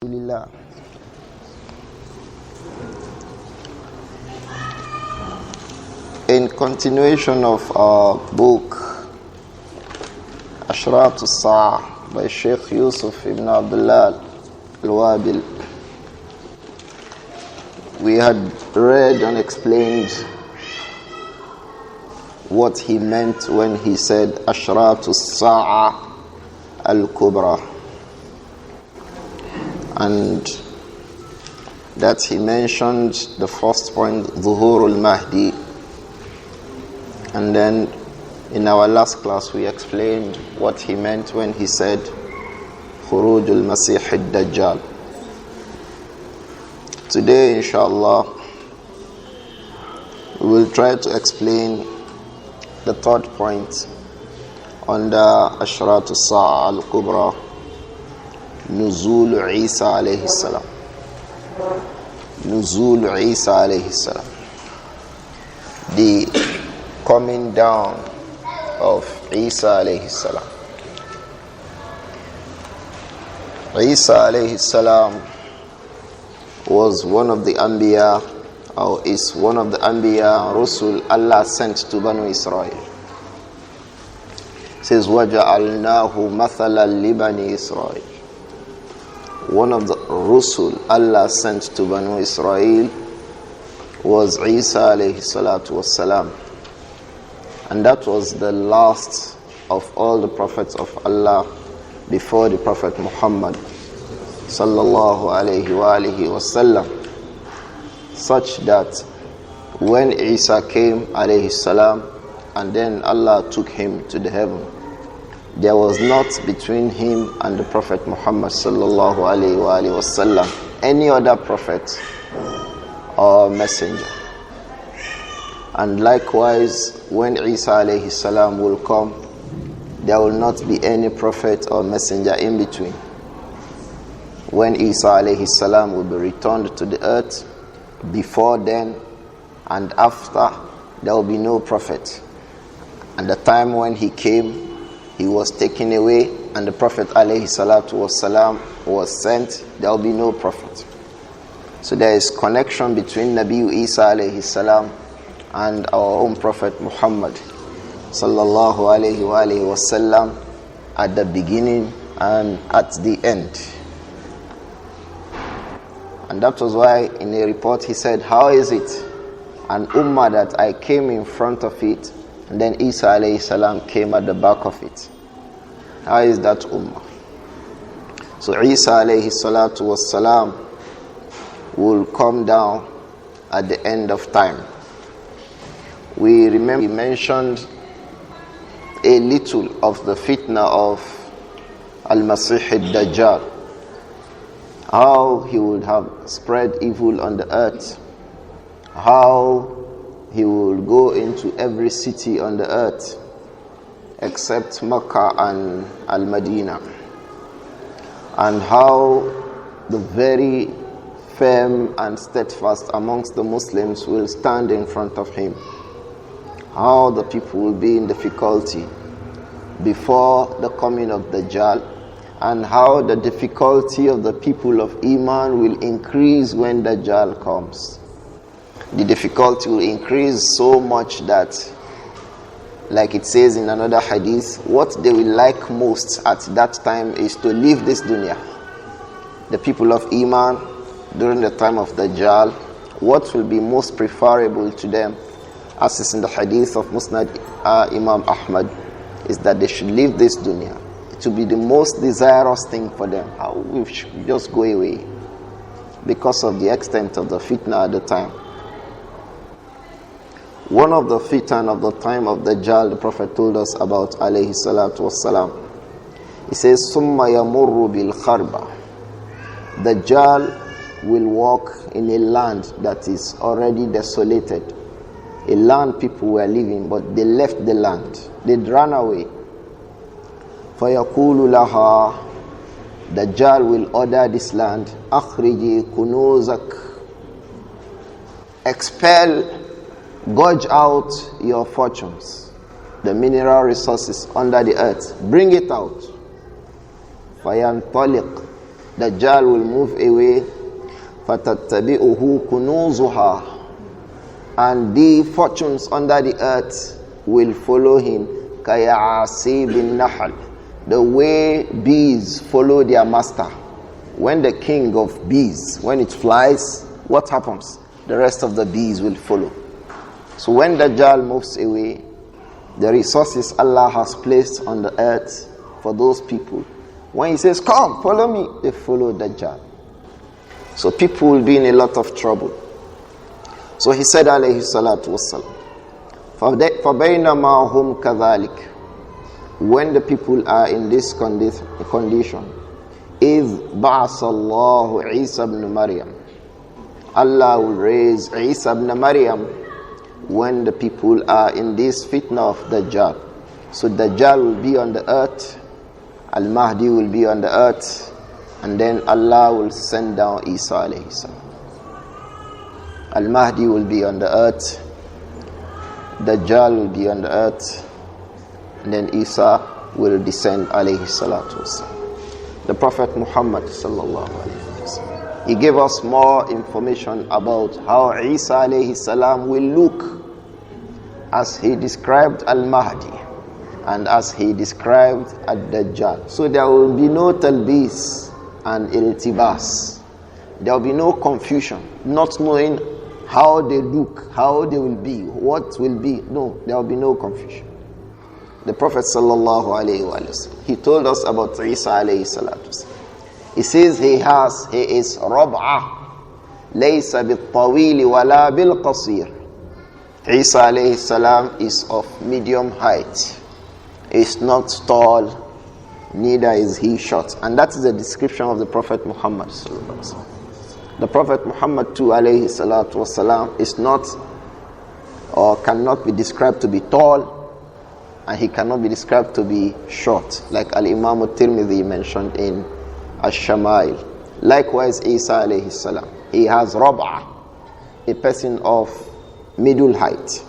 Alhamdulillah. In continuation of our book Ashraط by Shaykh Yūsuf ibn AbdiLlāhi Al-Wābil, we had read and explained what he meant when he said أشراط الساعة الكبرى, and that he mentioned the first point, ظهور المهدي, and then in our last class we explained what he meant when he said خروج المسيح الدجال. Today inshallah we will try to explain the third point under أشراط الساعة الكبرى, نزول عيسى عليه السلام. نزول عيسى عليه السلام, the coming down of Isa alayhi salam. Isa alayhi salam was one of the Anbiya, or is one of the Anbiya, Rasul Allah sent to Banu Israel. It says, وَجَعَلْنَاهُ مَثَلًا لِبَنِي إِسْرَائِيلِ. One of the Rasul Allah sent to Banu Israel was Isa alayhi salatu wassalam. And that was the last of all the prophets of Allah before the Prophet Muhammad sallallahu alayhi wa alihi wasallam, such that when Isa came alayhi salam and then Allah took him to the heaven, there was not between him and the Prophet Muhammad sallallahu alayhi wa alihi wasallam any other prophet or messenger. And likewise, when Isa alayhi salam will come, there will not be any prophet or messenger in between. When Isa alayhi salam will be returned to the earth, before then and after, there will be no prophet. And the time when he came, he was taken away, and the Prophet alayhi salatu wasalam was sent, there will be no prophet. So there is connection between Nabi Isa alayhi salam and our own Prophet Muhammad sallallahu alayhi wa alihi wasallam at the beginning and at the end. And that was why in a report he said, how is it an ummah that I came in front of it and then Isa alayhi salam came at the back of it? How is that ummah? So Isa alayhi salatu wassalam will come down at the end of time. We remember he mentioned a little of the fitna of Al-Masih al-Dajjal, how he would have spread evil on the earth, how he will go into every city on the earth except Makkah and Al-Madinah, and how the very firm and steadfast amongst the Muslims will stand in front of him, how the people will be in difficulty before the coming of Dajjal, and how the difficulty of the people of Iman will increase when Dajjal comes. The difficulty will increase so much that, like it says in another hadith, what they will like most at that time is to leave this dunya. The people of Iman during the time of Dajjal, what will be most preferable to them, as is in the hadith of Musnad Imam Ahmad, is that they should leave this dunya. It will be the most desirous thing for them. How we should just go away, because of the extent of the fitna at the time. One of the fitan of the time of Dajjal, the Prophet told us about alayhi salatu wassalam. He says, ثُمَّ يَمُرُّ بِالْخَرْبَةِ. Dajjal will walk in a land that is already desolated. A land people were living, but they left the land. They ran away. فَيَقُولُ لَهَا. Dajjal will order this land, أَخْرِجِي كُنُوزَكَ. Expel, gouge out your fortunes, the mineral resources under the earth. Bring it out. فَيَنْطَلِقْ. Dajjal will move away. فَتَتَّبِئُهُ كُنُوزُهَا, and the fortunes under the earth will follow him. كَيَعَاسِيبِ النَّحْلِ, the way bees follow their master. When the king of bees, when it flies, what happens? The rest of the bees will follow. So when Dajjal moves away, the resources Allah has placed on the earth for those people, when he says, come, follow me, they follow Dajjal. So people will be in a lot of trouble. So he said, alayhi salatu wassalam, فَبَيْنَمَا هُمْ كَذَلِكَ, when the people are in this condition, إِذْ بَعَثَ اللَّهُ عِيسَى ibn Maryam, Allah will raise Isa ibn Maryam when the people are in this fitna of Dajjal. So Dajjal will be on the earth, Al-Mahdi will be on the earth, and then Allah will send down Isa alayhi salam. Al-Mahdi will be on the earth, Dajjal will be on the earth, and then Isa will descend alayhi salatu wasalam. The Prophet Muhammad sallallahu alayhi wasallam, he gave us more information about how Isa alayhi salam will look as he described Al-Mahdi and as he described Ad-Dajjal. So there will be no talbis and iltibas. There will be no confusion, not knowing how they look, how they will be, what will be. No, there will be no confusion. The Prophet sallallahu alayhi wa sallam, he told us about Isa alayhi salatu. He says he is rab'ah, laysa bil-tawili wala bil-qasir. Isa alayhi salam is of medium height. He is not tall, neither is he short. And that is the description of the Prophet Muhammad sallallahu alayhi wa sallam. The Prophet Muhammad too alayhi salatu wasalam is not or cannot be described to be tall, and he cannot be described to be short, like Al-Imam At-Tirmidhi mentioned in Ash-Shamail. Likewise, Isa alayhi salam, he has Rab'ah, a person of middle height.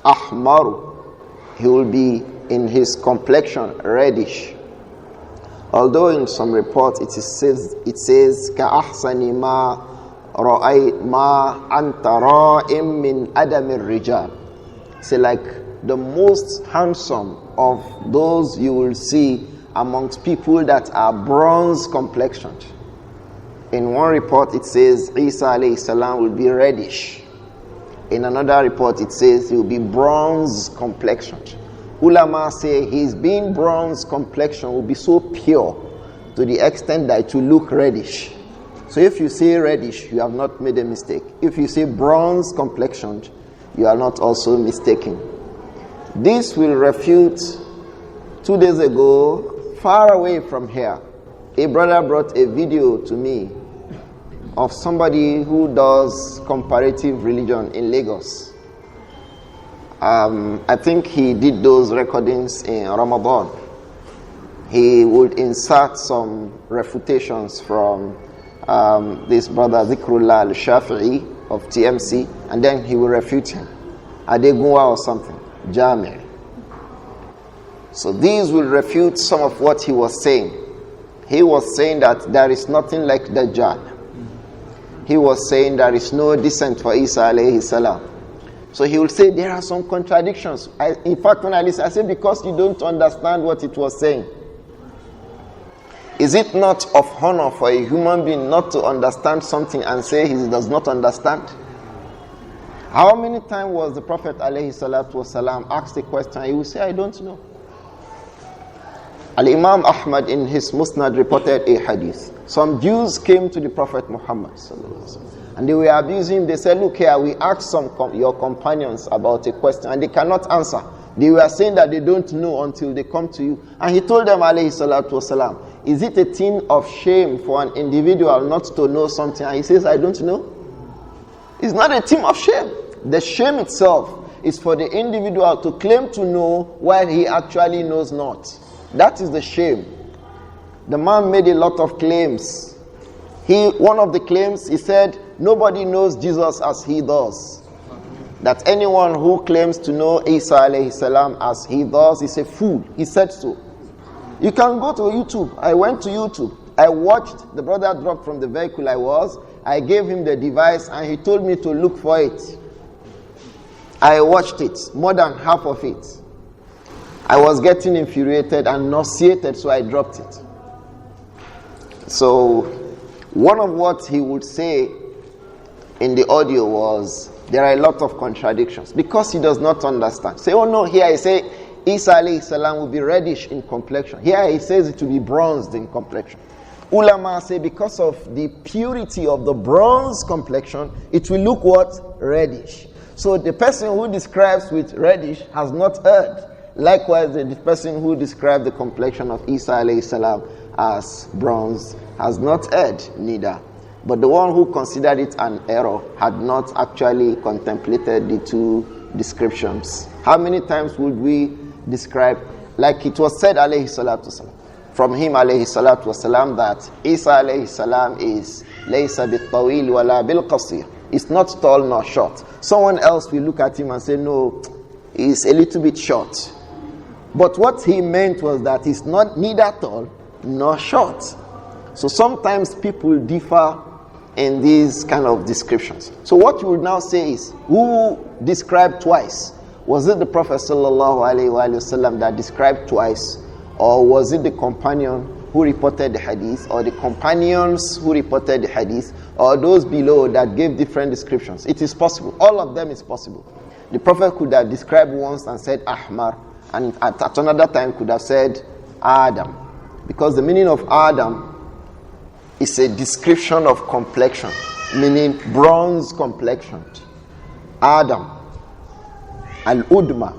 Ahmaru, he will be in his complexion reddish. Although in some reports it says Ka'ahsani ma ra'ay ma anta ra'im min adam ar-rijal. Say like the most handsome of those you will see amongst people that are bronze complexioned. In one report it says Isa alayhi salam will be reddish. In another report it says he will be bronze complexioned. Ulama say his being bronze complexion will be so pure to the extent that it will look reddish. So if you say reddish, you have not made a mistake. If you say bronze complexioned, you are not also mistaken. This will refute 2 days ago, far away from here, a brother brought a video to me of somebody who does comparative religion in Lagos. I think he did those recordings in Ramadan. He would insert some refutations from this brother Zikrullah al-Shafi'i of TMC, and then he will refute him. Adegunwa or something. Jami'. So these will refute some of what he was saying. He was saying that there is nothing like Dajjal. He was saying there is no descent for Isa alayhi salam. So he will say there are some contradictions. In fact, when I listen, I say because you don't understand what it was saying. Is it not of honor for a human being not to understand something and say he does not understand? How many times was the Prophet alayhi salatu wasalam asked a question? He would say, I don't know. Al-Imam Ahmad in his Musnad reported a hadith. Some Jews came to the Prophet Muhammad and they were abusing him. They said, look here, we asked your companions about a question and they cannot answer. They were saying that they don't know until they come to you. And he told them, alayhi salatu wasalam, is it a thing of shame for an individual not to know something? And he says, I don't know. It's not a thing of shame. The shame itself is for the individual to claim to know while he actually knows not. That is the shame. The man made a lot of claims. One of the claims, he said, nobody knows Jesus as he does. That anyone who claims to know Isa alayhi salam as he does is a fool. He said so. You can go to YouTube. I went to YouTube. I watched the brother drop from the vehicle I gave him the device and he told me to look for it. I watched it, more than half of it. I was getting infuriated and nauseated, so I dropped it. So, one of what he would say in the audio was, there are a lot of contradictions, because he does not understand. Say, oh no, here I say, Isa alayhi salam will be reddish in complexion. Here he says it will be bronzed in complexion. Ulama say because of the purity of the bronze complexion, it will look what? Reddish. So the person who describes with reddish has not erred. Likewise, the person who described the complexion of Isa alayhi salam as bronze has not erred neither. But the one who considered it an error had not actually contemplated the two descriptions. How many times would we describe, like it was said alayhi salatu wasalam, from him alayhi salatu wasalam, that Isa alayhi salam is laysa bil-tawil wala bil-qasir. It's not tall nor short. Someone else will look at him and say, no, he's a little bit short. But what he meant was that he's not neither tall nor short. So sometimes people differ in these kind of descriptions. So what you would now say is, who described twice? Was it the Prophet sallallahu alaihi wasallam that described twice, or was it the companion who reported the hadith, or the companions who reported the hadith, or those below that gave different descriptions? It is possible. All of them is possible. The Prophet could have described once and said Ahmar, and at another time could have said Adam, because the meaning of Adam is a description of complexion, meaning bronze complexion. Adam, Al-Udma,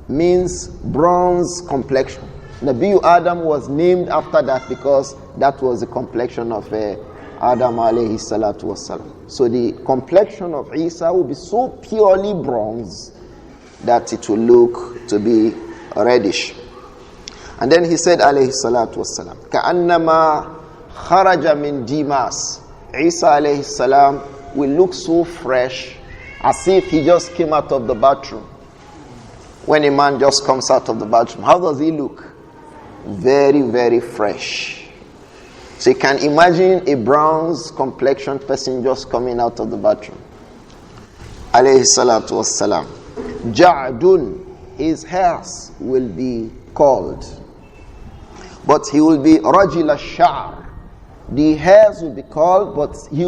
means bronze complexion. Nabi Adam was named after that because that was the complexion of Adam alayhi salatu wasalam. So the complexion of Isa will be so purely bronze that it will look to be reddish. And then he said alayhi salatu wasalam, كَأَنَّمَا خَرَجَ مِنْ Dimas. Isa alayhi salam will look so fresh as if he just came out of the bathroom. When a man just comes out of the bathroom, how does he look? Very, very fresh. So you can imagine a bronze complexion person just coming out of the bathroom. Alayhi salatu wassalam. Ja'dun, his hairs will be curled, but he will be rajil ash-sha'r. The hairs will be curled, but they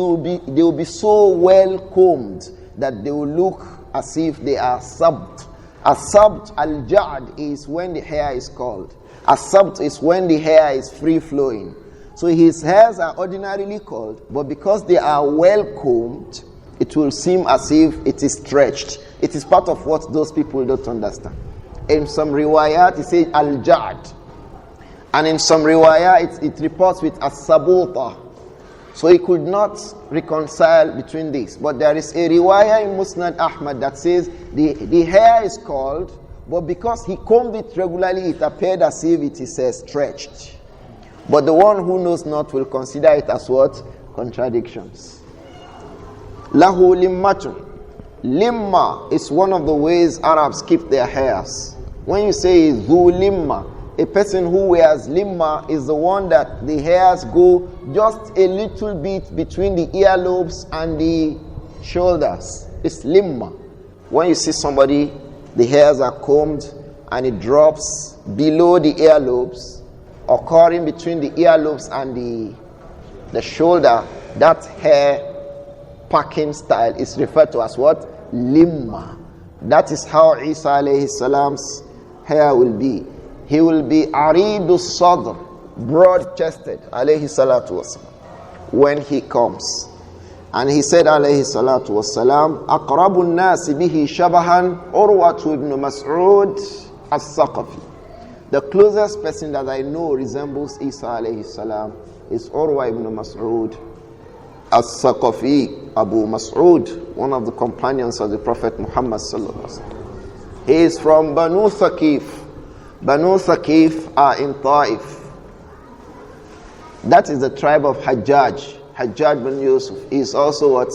will be so well combed that they will look as if they are sabt. As-sabt al-ja'd is when the hair is curled. As-sabt is when the hair is free flowing. So his hairs are ordinarily curled, but because they are well combed, it will seem as if it is stretched. It is part of what those people don't understand. In some riwayat, it says al-ja'd. And in some riwayat, it reports with as-sabuta. So he could not reconcile between these. But there is a riwayah in Musnad Ahmad that says the hair is curled, but because he combed it regularly, it appeared as if it is stretched. But the one who knows not will consider it as what? Contradictions. Lahu limmatun. Limma is one of the ways Arabs keep their hairs. When you say zu limma, a person who wears limma is the one that the hairs go just a little bit between the earlobes and the shoulders. It's limma. When you see somebody, the hairs are combed and it drops below the earlobes, occurring between the earlobes and the shoulder, that hair packing style is referred to as what? Limma. That is how Isa alayhi salam's hair will be. He will be aridu sadr, broad-chested, alayhi salatu wasalam, when he comes. And he said, alayhi salatu wasalam, أَقْرَبُ النَّاسِ بِهِ شَبَهًا عُرْوَةُ ibn Mas'ud al-Saqafi. The closest person that I know resembles Isa alayhi salam is Urwa ibn Mas'ud al-Saqafi, Abu Mas'ud, one of the companions of the Prophet Muhammad sallallahu alaihi wasallam. He is from Banu Thaqif. Banu Thaqif are in Ta'if. That is the tribe of Hajjaj. Hajjaj bin Yūsuf is also what?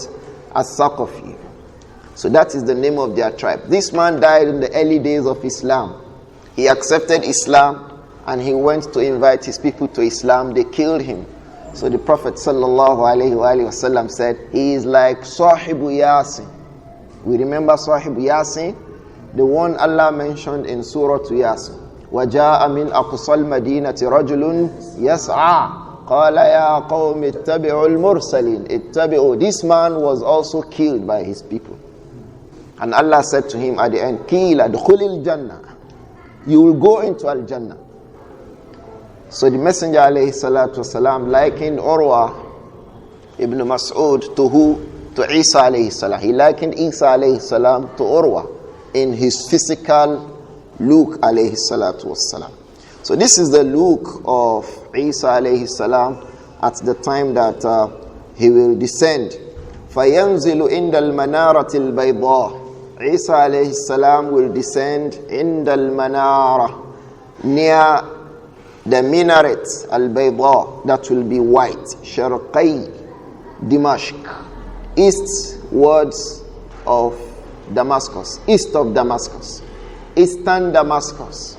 As-Saqafi. So that is the name of their tribe. This man died in the early days of Islam. He accepted Islam and he went to invite his people to Islam. They killed him. So the Prophet ﷺ said, he is like Sahibu Yasin. We remember Sahibu Yasin, the one Allah mentioned in Surah Yasin. وَجَاءَ مِنْ أَقْصَى الْمَدِينَةِ رَجُلٌ يَسْعَى قَالَ يَا قَوْمِ اتَّبِعُوا الْمُرْسَلِينَ اتَّبِعُوا. This man was also killed by his people. And Allah said to him at the end, قِيلَ ادْخُلِ الْجَنَّةِ. You will go into Al-Jannah. So the Messenger alayhi salatu wasalam likened Urwa ibn Mas'ud to who? To Isa alayhi salam. He likened Isa alayhi salam to Urwa in his physical look alayhi salatu wasalam. So this is the look of Isa alayhi salam at the time that he will descend. فَيَنْزِلُ إِنْدَ الْمَنَارَةِ الْبَيْضَاءِ. Isa alayhi salam will descend in the manara, near the minaret al-bayda, that will be white. Sharqai Dimashq, eastwards of Damascus, east of Damascus, eastern Damascus.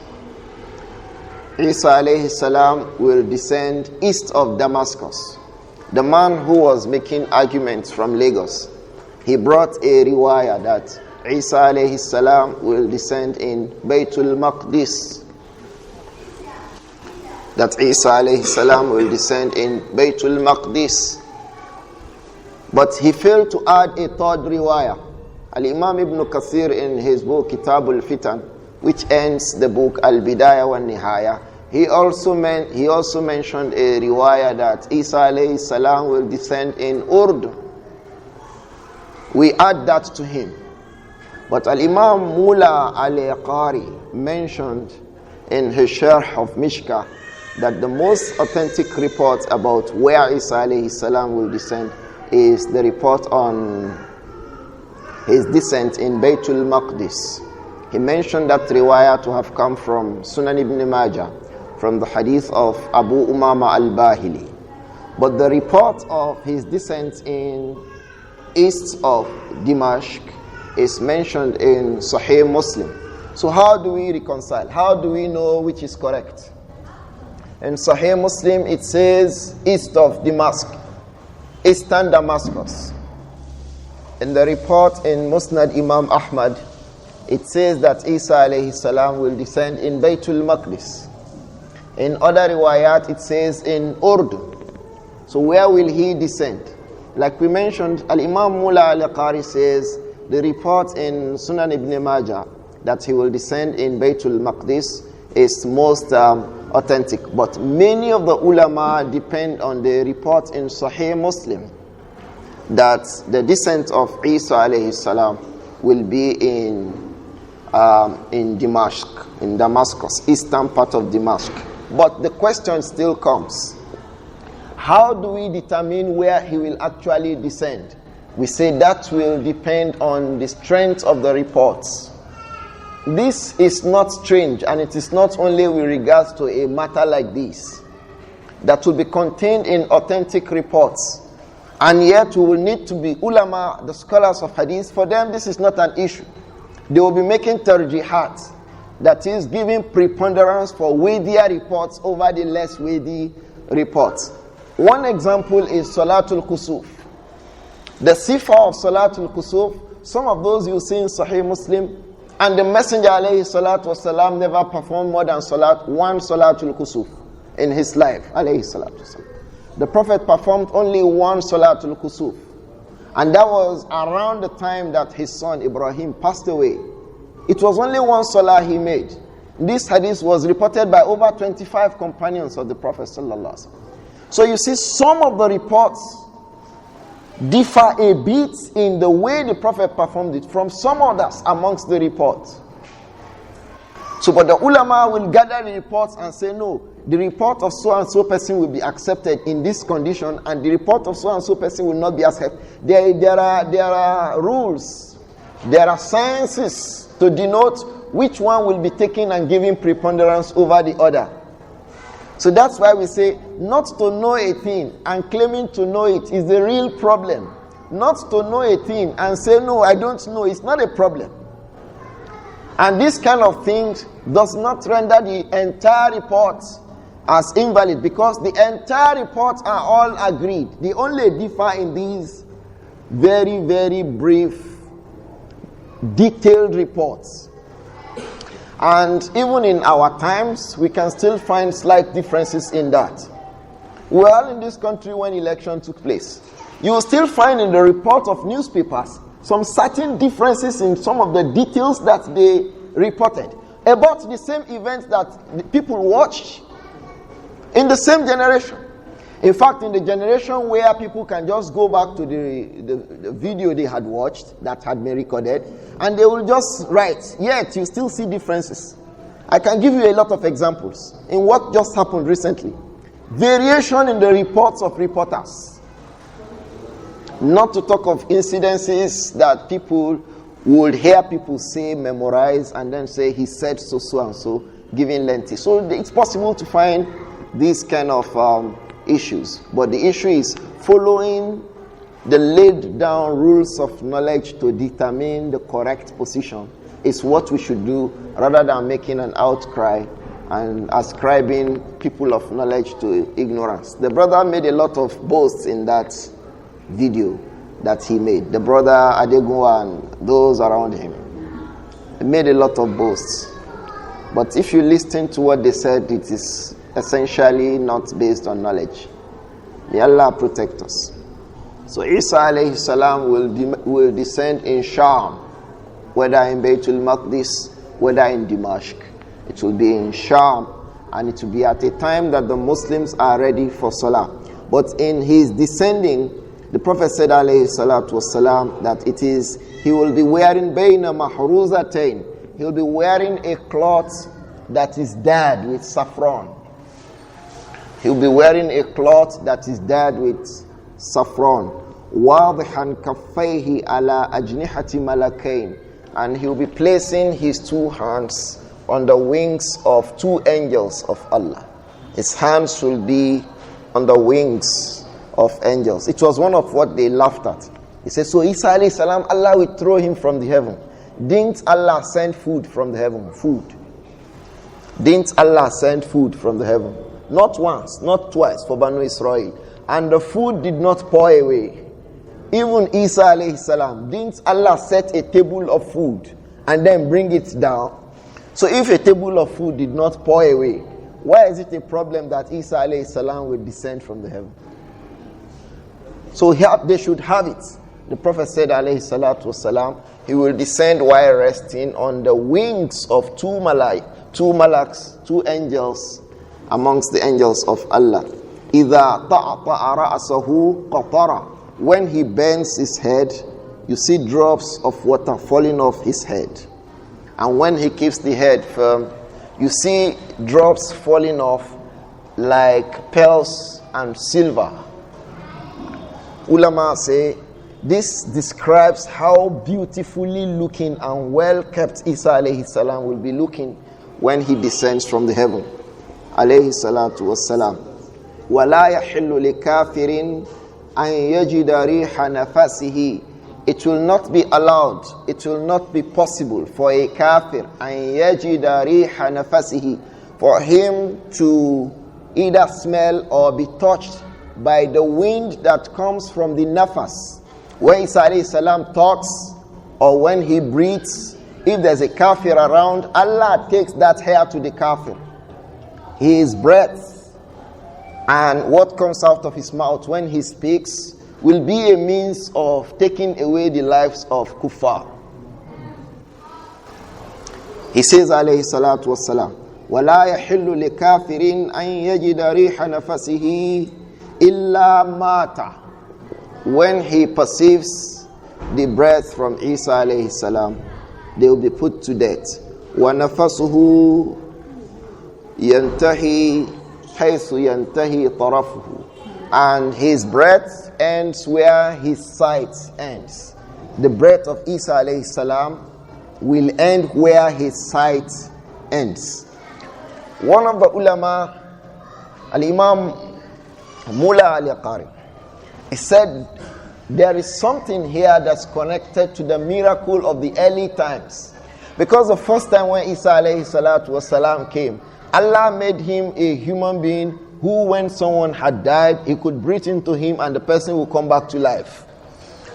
Isa alayhi salam will descend east of Damascus. The man who was making arguments from Lagos, he brought a riwayah that Isa alayhi salam will descend in Baytul Maqdis. That Isa alayhi salam will descend in Baytul Maqdis. But he failed to add a third riwayah. Al-Imam Ibn Kathir in his book Kitab al-Fitan, which ends the book Al-Bidayah wa Nihaya, he also mentioned a riwayah that Isa alayhi salam will descend in Urdu. We add that to him. But Al-Imam Mula al-Qari mentioned in his Sharh of Mishkah that the most authentic report about where Isa alayhi salam will descend is the report on his descent in Baytul Maqdis. He mentioned that riwayah to have come from Sunan ibn Majah, from the hadith of Abu Umama al-Bahili. But the report of his descent in east of Dimashq is mentioned in Sahih Muslim. So how do we reconcile? How do we know which is correct? In Sahih Muslim it says east of Damascus, eastern Damascus. In the report in Musnad Imam Ahmad, it says that Isa alayhi salam will descend in Baytul Maqdis. In other riwayat it says in Urdu. So where will he descend? Like we mentioned, Al-Imam Mula al-Qari says the report in Sunan ibn Majah that he will descend in Baytul Maqdis is most authentic. But many of the ulama depend on the report in Sahih Muslim that the descent of Isa alayhi salam will be in Damascus, eastern part of Damascus. But the question still comes, how do we determine where he will actually descend? We say that will depend on the strength of the reports. This is not strange, and it is not only with regards to a matter like this that will be contained in authentic reports. And yet we will need to be ulama, the scholars of hadith. For them this is not an issue. They will be making tarjihat, that is giving preponderance for weightier reports over the less weighty reports. One example is Salatul Kusuf. The sifa of Salatul Kusuf, some of those you see in Sahih Muslim, and the Messenger alayhi salatu wasalam never performed more than one Salatul Kusuf in his life alayhi salatu wasalam. The Prophet performed only one Salatul Kusuf, and that was around the time that his son Ibrāhīm passed away. It was only one salah he made. This hadith was reported by over 25 companions of the Prophet sallallahu alaihi wasallam. So you see, some of the reports differ a bit in the way the Prophet performed it from some others amongst the reports. So, but the ulama will gather the reports and say, no, the report of so and so person will be accepted in this condition, and the report of so and so person will not be accepted. There are rules, there are sciences to denote which one will be taken and given preponderance over the other. So that's why we say not to know a thing and claiming to know it is the real problem. Not to know a thing and say, no, I don't know, it's not a problem. And this kind of thing does not render the entire report as invalid because the entire reports are all agreed. They only differ in these very, very brief, detailed reports. And even in our times, we can still find slight differences in that. Well, in this country, when election took place, you will still find in the report of newspapers some certain differences in some of the details that they reported about the same events that people watched in the same generation. In fact, in the generation where people can just go back to the video they had watched that had been recorded, and they will just write, yet you still see differences. I can give you a lot of examples in what just happened recently. Variation in the reports of reporters. Not to talk of incidences that people would hear people say, memorize, and then say, he said so and so, giving lengthy. So it's possible to find these kind of issues. But the issue is following the laid down rules of knowledge to determine the correct position is what we should do rather than making an outcry and ascribing people of knowledge to ignorance. The brother made a lot of boasts in that video that he made. The brother Adegunwa and those around him. He made a lot of boasts. But if you listen to what they said, it is essentially not based on knowledge. May Allah protect us. So Isa alayhi salam will descend in Sham, whether in Baytul Maqdis, whether in Damascus. It will be in Sham, and it will be at a time that the Muslims are ready for Salah. But in his descending, the Prophet said alayhi salatu wasalam that he will be wearing bayna mahruzatain. He will be wearing a cloth that is dyed with saffron. He will be wearing a cloth that is dyed with saffron. وَاضِحًا كَفَّيْهِ عَلَى أَجْنِحَةِ مَلَكَيْنِ. And he will be placing his two hands on the wings of two angels of Allah. His hands will be on the wings of angels. It was one of what they laughed at. He said, so Isa alayhi salam, Allah will throw him from the heaven. Didn't Allah send food from the heaven? Food. Didn't Allah send food from the heaven? Not once, not twice for Banu Israel. And the food did not pour away. Even Isa alayhi salam, didn't Allah set a table of food and then bring it down? So if a table of food did not pour away, why is it a problem that Isa alayhi salam will descend from the heaven? So they should have it. The Prophet said alayhi salatu wasalam, he will descend while resting on the wings of two malaks, two angels amongst the angels of Allah. إِذَا طَعْطَعَ رَأْسَهُ قَطَرًا. When he bends his head, you see drops of water falling off his head. And when he keeps the head firm, you see drops falling off like pearls and silver. Ulama say this describes how beautifully looking and well kept Isa alayhi salam will be looking when he descends from the heaven. Alayhi salatu wassalam. وَلَا يَحِلُّ لِكَافِرٍ أَن يَجِدَ رِيحَ نَفَسِهِ. It will not be allowed, it will not be possible for a kafir أَن يَجِدَ رِيحَ نَفَسِهِ, for him to either smell or be touched by the wind that comes from the nafas. When Isa alayhi salam talks or when he breathes, if there's a kafir around, Allah takes that hair to the kafir. His breath and what comes out of his mouth when he speaks will be a means of taking away the lives of kuffar. He says alayhi salatu wassalam, وَلَا يَحِلُّ لِكَافِرٍ أَن يَجِدَ رِيحَ نَفَسِهِ إِلَّا مَاتَ. When he perceives the breath from Isa alayhi salam, they will be put to death. وَنَفَسُهُ يَنْتَهِي حَيْثُ يَنْتَهِي طَرَفُهُ. And his breath ends where his sight ends. The breath of Isa alayhi salam will end where his sight ends. One of the ulama, Al-Imam Mullah al-Qari, he said there is something here that's connected to the miracle of the early times. Because the first time when Isa alayhi salatu wasalam came, Allah made him a human being who, when someone had died, he could breathe into him and the person will come back to life.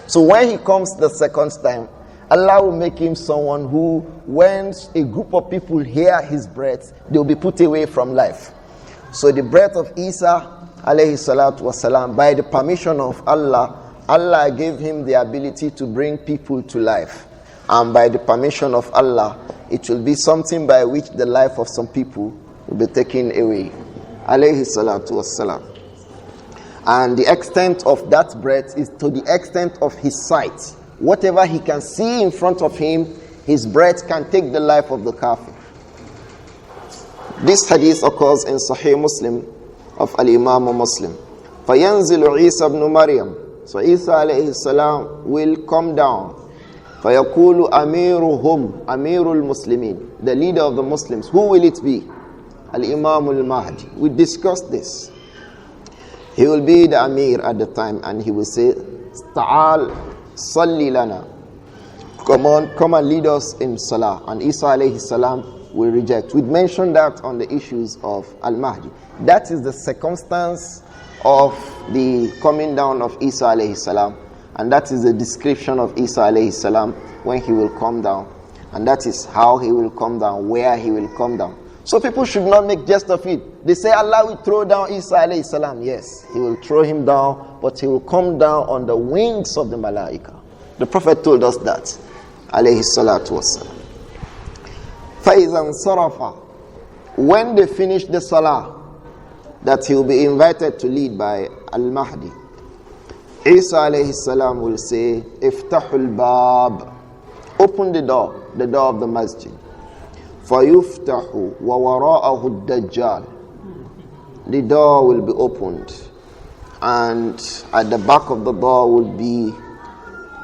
So when he comes the second time, Allah will make him someone who, when a group of people hear his breath, they will be put away from life. So the breath of Isa, alayhi salatu wasalam, by the permission of Allah, Allah gave him the ability to bring people to life. And by the permission of Allah, it will be something by which the life of some people will be taken away. Alayhi salatu wassalam. And the extent of that breath is to the extent of his sight. Whatever he can see in front of him, his breath can take the life of the kafir. This hadith occurs in Sahih Muslim of Al-Imam Muslim. فَيَنْزِلُ عِيسَى ibn Maryam. So Isa alayhi salam will come down. فَيَقُولُ أَمِيرُهُمْ أَمِيرُ الْمُسْلِمِينَ. The leader of the Muslims. Who will it be? Al-Imam al-Mahdi. We discussed this. He will be the Amir at the time and he will say, Ta'al salli lana. Come and lead us in Salah. And Isa alayhi salam will reject. We mentioned that on the issues of Al-Mahdi. That is the circumstance of the coming down of Isa alayhi salam. And that is the description of Isa alayhi salam when he will come down. And that is how he will come down, where he will come down. So people should not make jest of it. They say Allah will throw down Isa alayhi salam. Yes, he will throw him down, but he will come down on the wings of the malaika. The Prophet told us that. Alayhi salatu wassalam. فَإِذَا انصَرَفَ. When they finish the salah, that he will be invited to lead by Al-Mahdi, Isa alayhi salam will say, Iftahul Bab. Open the door of the masjid. فَيُفْتَحُ وَوَرَاءَهُ الدَّجَّالِ. The door will be opened, and at the back of the door will be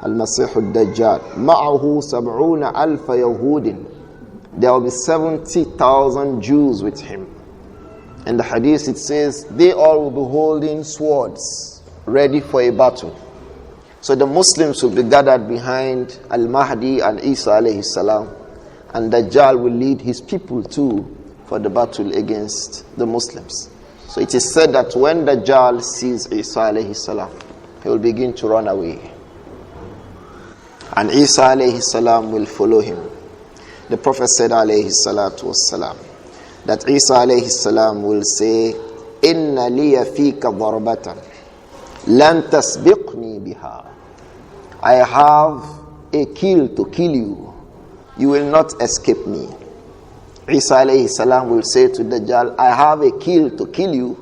Al-Masih al-Dajjal. مَعَهُ سَبْعُونَ أَلْفَ يَهُودٍ. There will be 70,000 Jews with him. In the hadith it says, they all will be holding swords, ready for a battle. So the Muslims will be gathered behind Al-Mahdi and Isa alayhi salam, and Dajjal will lead his people too for the battle against the Muslims. So it is said that when Dajjal sees Isa alayhi salam, he will begin to run away. And Isa alayhi salam will follow him. The Prophet said alayhi salatu wassalam, that Isa alayhi salam will say, Inna liya fika darbatan lan tasbiqni biha. I have a kill to kill you. You will not escape me. Isa alayhi salam will say to Dajjal, I have a kill to kill you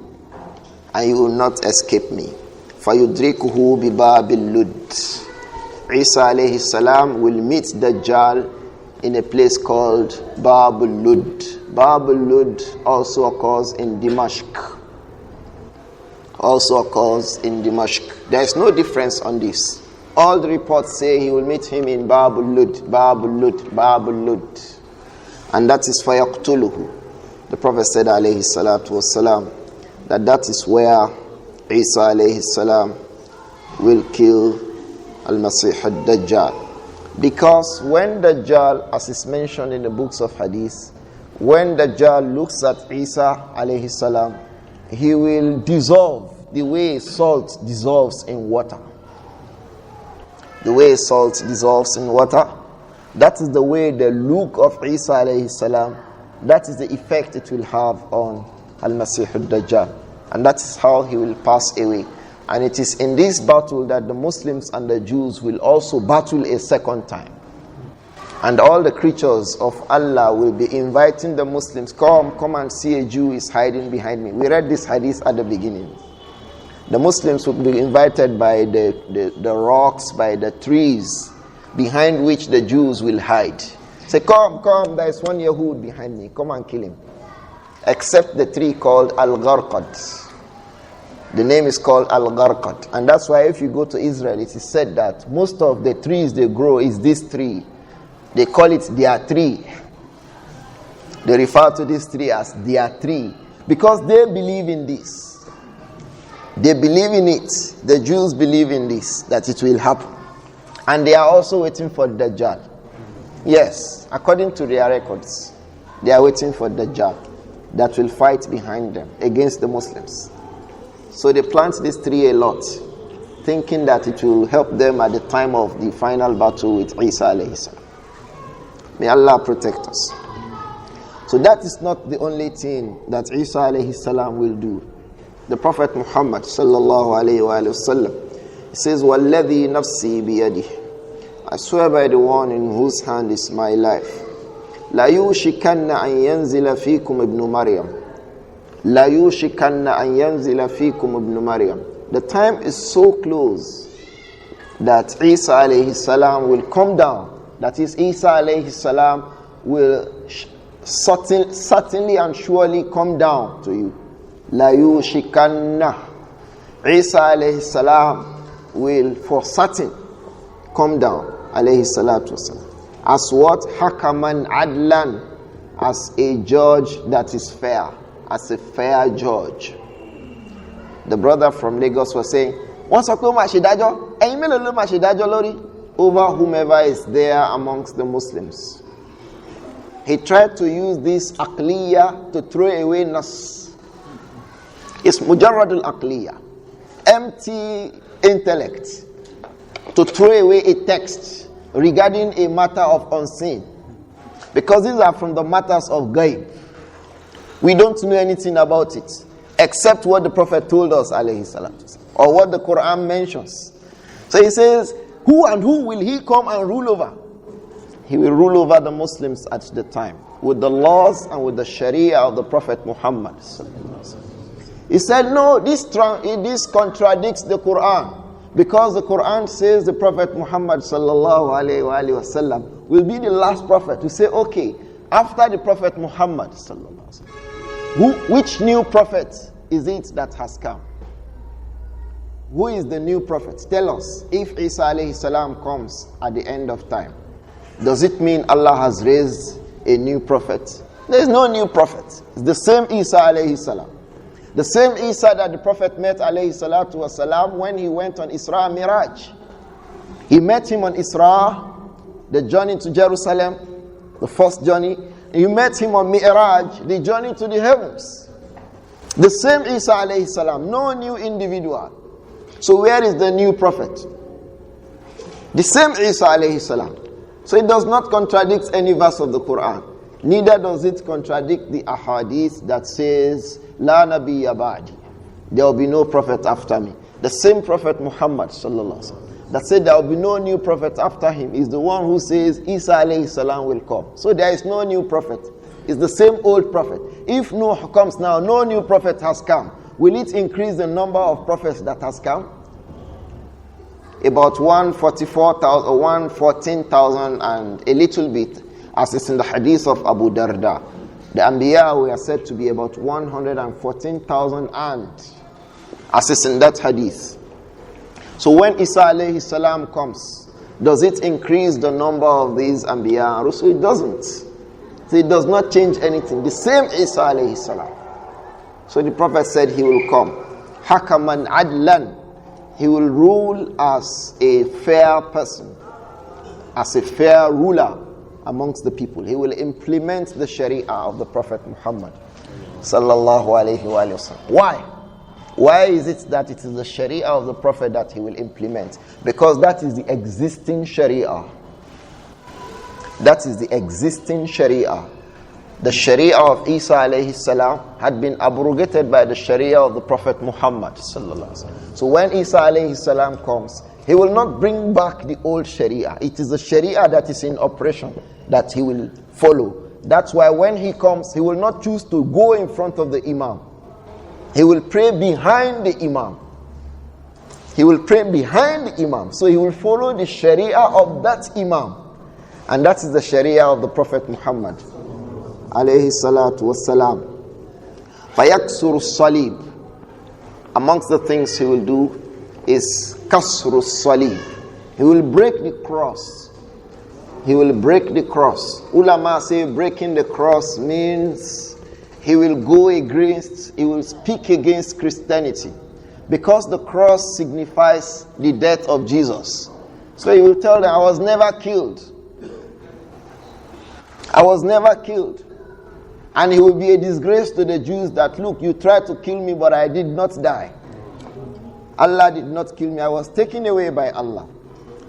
and you will not escape me. فَيُدْرِكُهُ بِبَابِ اللُّدِّ. Isa alayhi salam will meet Dajjal in a place called Babul Lud. Babul Lud also occurs in Damascus. There is no difference on this. All the reports say he will meet him in Babul Lud, Babul Lud, Babul Lud. And that is فَيَقْتُلُهُ. The Prophet said alayhi salatu wasalam, that is where Isa alayhi salam will kill Al-Masih al-Dajjal. Because when Dajjal, as is mentioned in the books of hadith, when Dajjal looks at Isa alayhi salam, he will dissolve the way salt dissolves in water. The way salt dissolves in water, that is the way the look of Isa alayhi salam, that is the effect it will have on Al-Masih al-Dajjal. And that is how he will pass away. And it is in this battle that the Muslims and the Jews will also battle a second time. And all the creatures of Allah will be inviting the Muslims, come and see a Jew is hiding behind me. We read this hadith at the beginning. The Muslims will be invited by the rocks, by the trees, behind which the Jews will hide. Say, come, there is one Yahud behind me. Come and kill him. Except the tree called Al-Gharqad. The name is called Al-Gharqad. And that's why if you go to Israel, it is said that most of the trees they grow is this tree. They call it their tree. They refer to this tree as their tree. Because they believe in this. They believe in it. The Jews believe in this, that it will happen. And they are also waiting for Dajjal. Yes, according to their records, they are waiting for Dajjal. that will fight behind them against the Muslims. So they plant this tree a lot, thinking that it will help them at the time of the final battle with Isa alayhi salam. May Allah protect us. So that is not the only thing that Isa alayhi salam will do. The Prophet Muhammad sallallahu alayhi wa sallam, he says, وَالَّذِي نَفْسِي بِيَدِهِ, I swear by the one in whose hand is my life. لَا يُوشِكَنَّ أَن يَنزِلَ فِيكُمْ ابْنُ مَرْيَمَ. لَا يُوشِكَنَّ أَن يَنزِلَ فِيكُمْ ابْنُ مَرْيَمَ. The time is so close that Isa alayhi salam will come down. That is, Isa alayhi salam will certainly and surely come down to you. La yushikanna. Isa alayhi salam will for certain come down. Alayhi salatu wasalam. As what? Hakaman adlan. As a judge that is fair. As a fair judge. The brother from Lagos was saying, over whomever is there amongst the Muslims. He tried to use this aqliya to throw away nas. It's mujarrad al-aqliya, empty intellect, to throw away a text regarding a matter of unseen. Because these are from the matters of ghaib. We don't know anything about it, except what the Prophet told us, alayhi salatu, or what the Quran mentions. So he says, who and who will he come and rule over? He will rule over the Muslims at the time, with the laws and with the Sharia of the Prophet Muhammad. He said, no, this contradicts the Quran. Because the Quran says the Prophet Muhammad sallallahu alayhi wa sallam will be the last prophet to say, okay, after the Prophet Muhammad sallallahu alayhi wa sallam, which new prophet is it that has come? Who is the new prophet? Tell us. If Isa alayhi salam comes at the end of time, does it mean Allah has raised a new prophet? There is no new prophet. It's the same Isa alayhi salam. The same Isa that the Prophet met alayhi salatu wasalam when he went on Isra Miraj. He met him on Isra, the journey to Jerusalem, the first journey. He met him on Mi'raj, the journey to the heavens. The same Isa alayhi salam, no new individual. So where is the new prophet? The same Isa alayhi salam. So it does not contradict any verse of the Quran. Neither does it contradict the ahadith that says, La nabiyya ba'di. There will be no prophet after me. The same Prophet Muhammad sallallahu alaihi wasallam that said there will be no new prophet after him is the one who says Isa alayhi salam will come. So there is no new prophet. It's the same old prophet. If Nuh comes now, no new prophet has come. Will it increase the number of prophets that has come? About 144,000 or 114,000 and a little bit, as is in the hadith of Abu Darda. The Anbiya were said to be about 114,000 and, as is in that hadith. So when Isa alayhi salam comes, does it increase the number of these Anbiya? Rusul? It doesn't. So it does not change anything. The same Isa alayhi salam. So the Prophet said he will come. Hakaman adlan. He will rule as a fair person, as a fair ruler amongst the people. He will implement the Sharia of the Prophet Muhammad sallallahu alayhi wa sallam. Why? Why is it that it is the Sharia of the Prophet that he will implement? Because that is the existing Sharia. That is the existing Sharia. The Sharia of Isa alayhi salam had been abrogated by the Sharia of the Prophet Muhammad sallallahu alaihi wasallam. So when Isa alayhi salam comes, he will not bring back the old Sharia. It is the Sharia that is in operation that he will follow. That's why when he comes, he will not choose to go in front of the Imam. He will pray behind the Imam. He will pray behind the Imam. So he will follow the Sharia of that Imam. And that is the Sharia of the Prophet Muhammad alayhi salatu wassalam. Fayaksuru salib. Amongst the things he will do is kasru salib. He will break the cross. He will break the cross. Ulama say breaking the cross means he will he will speak against Christianity. Because the cross signifies the death of Jesus. So he will tell them, I was never killed. I was never killed. And he will be a disgrace to the Jews that, look, you tried to kill me, but I did not die. Allah did not kill me. I was taken away by Allah.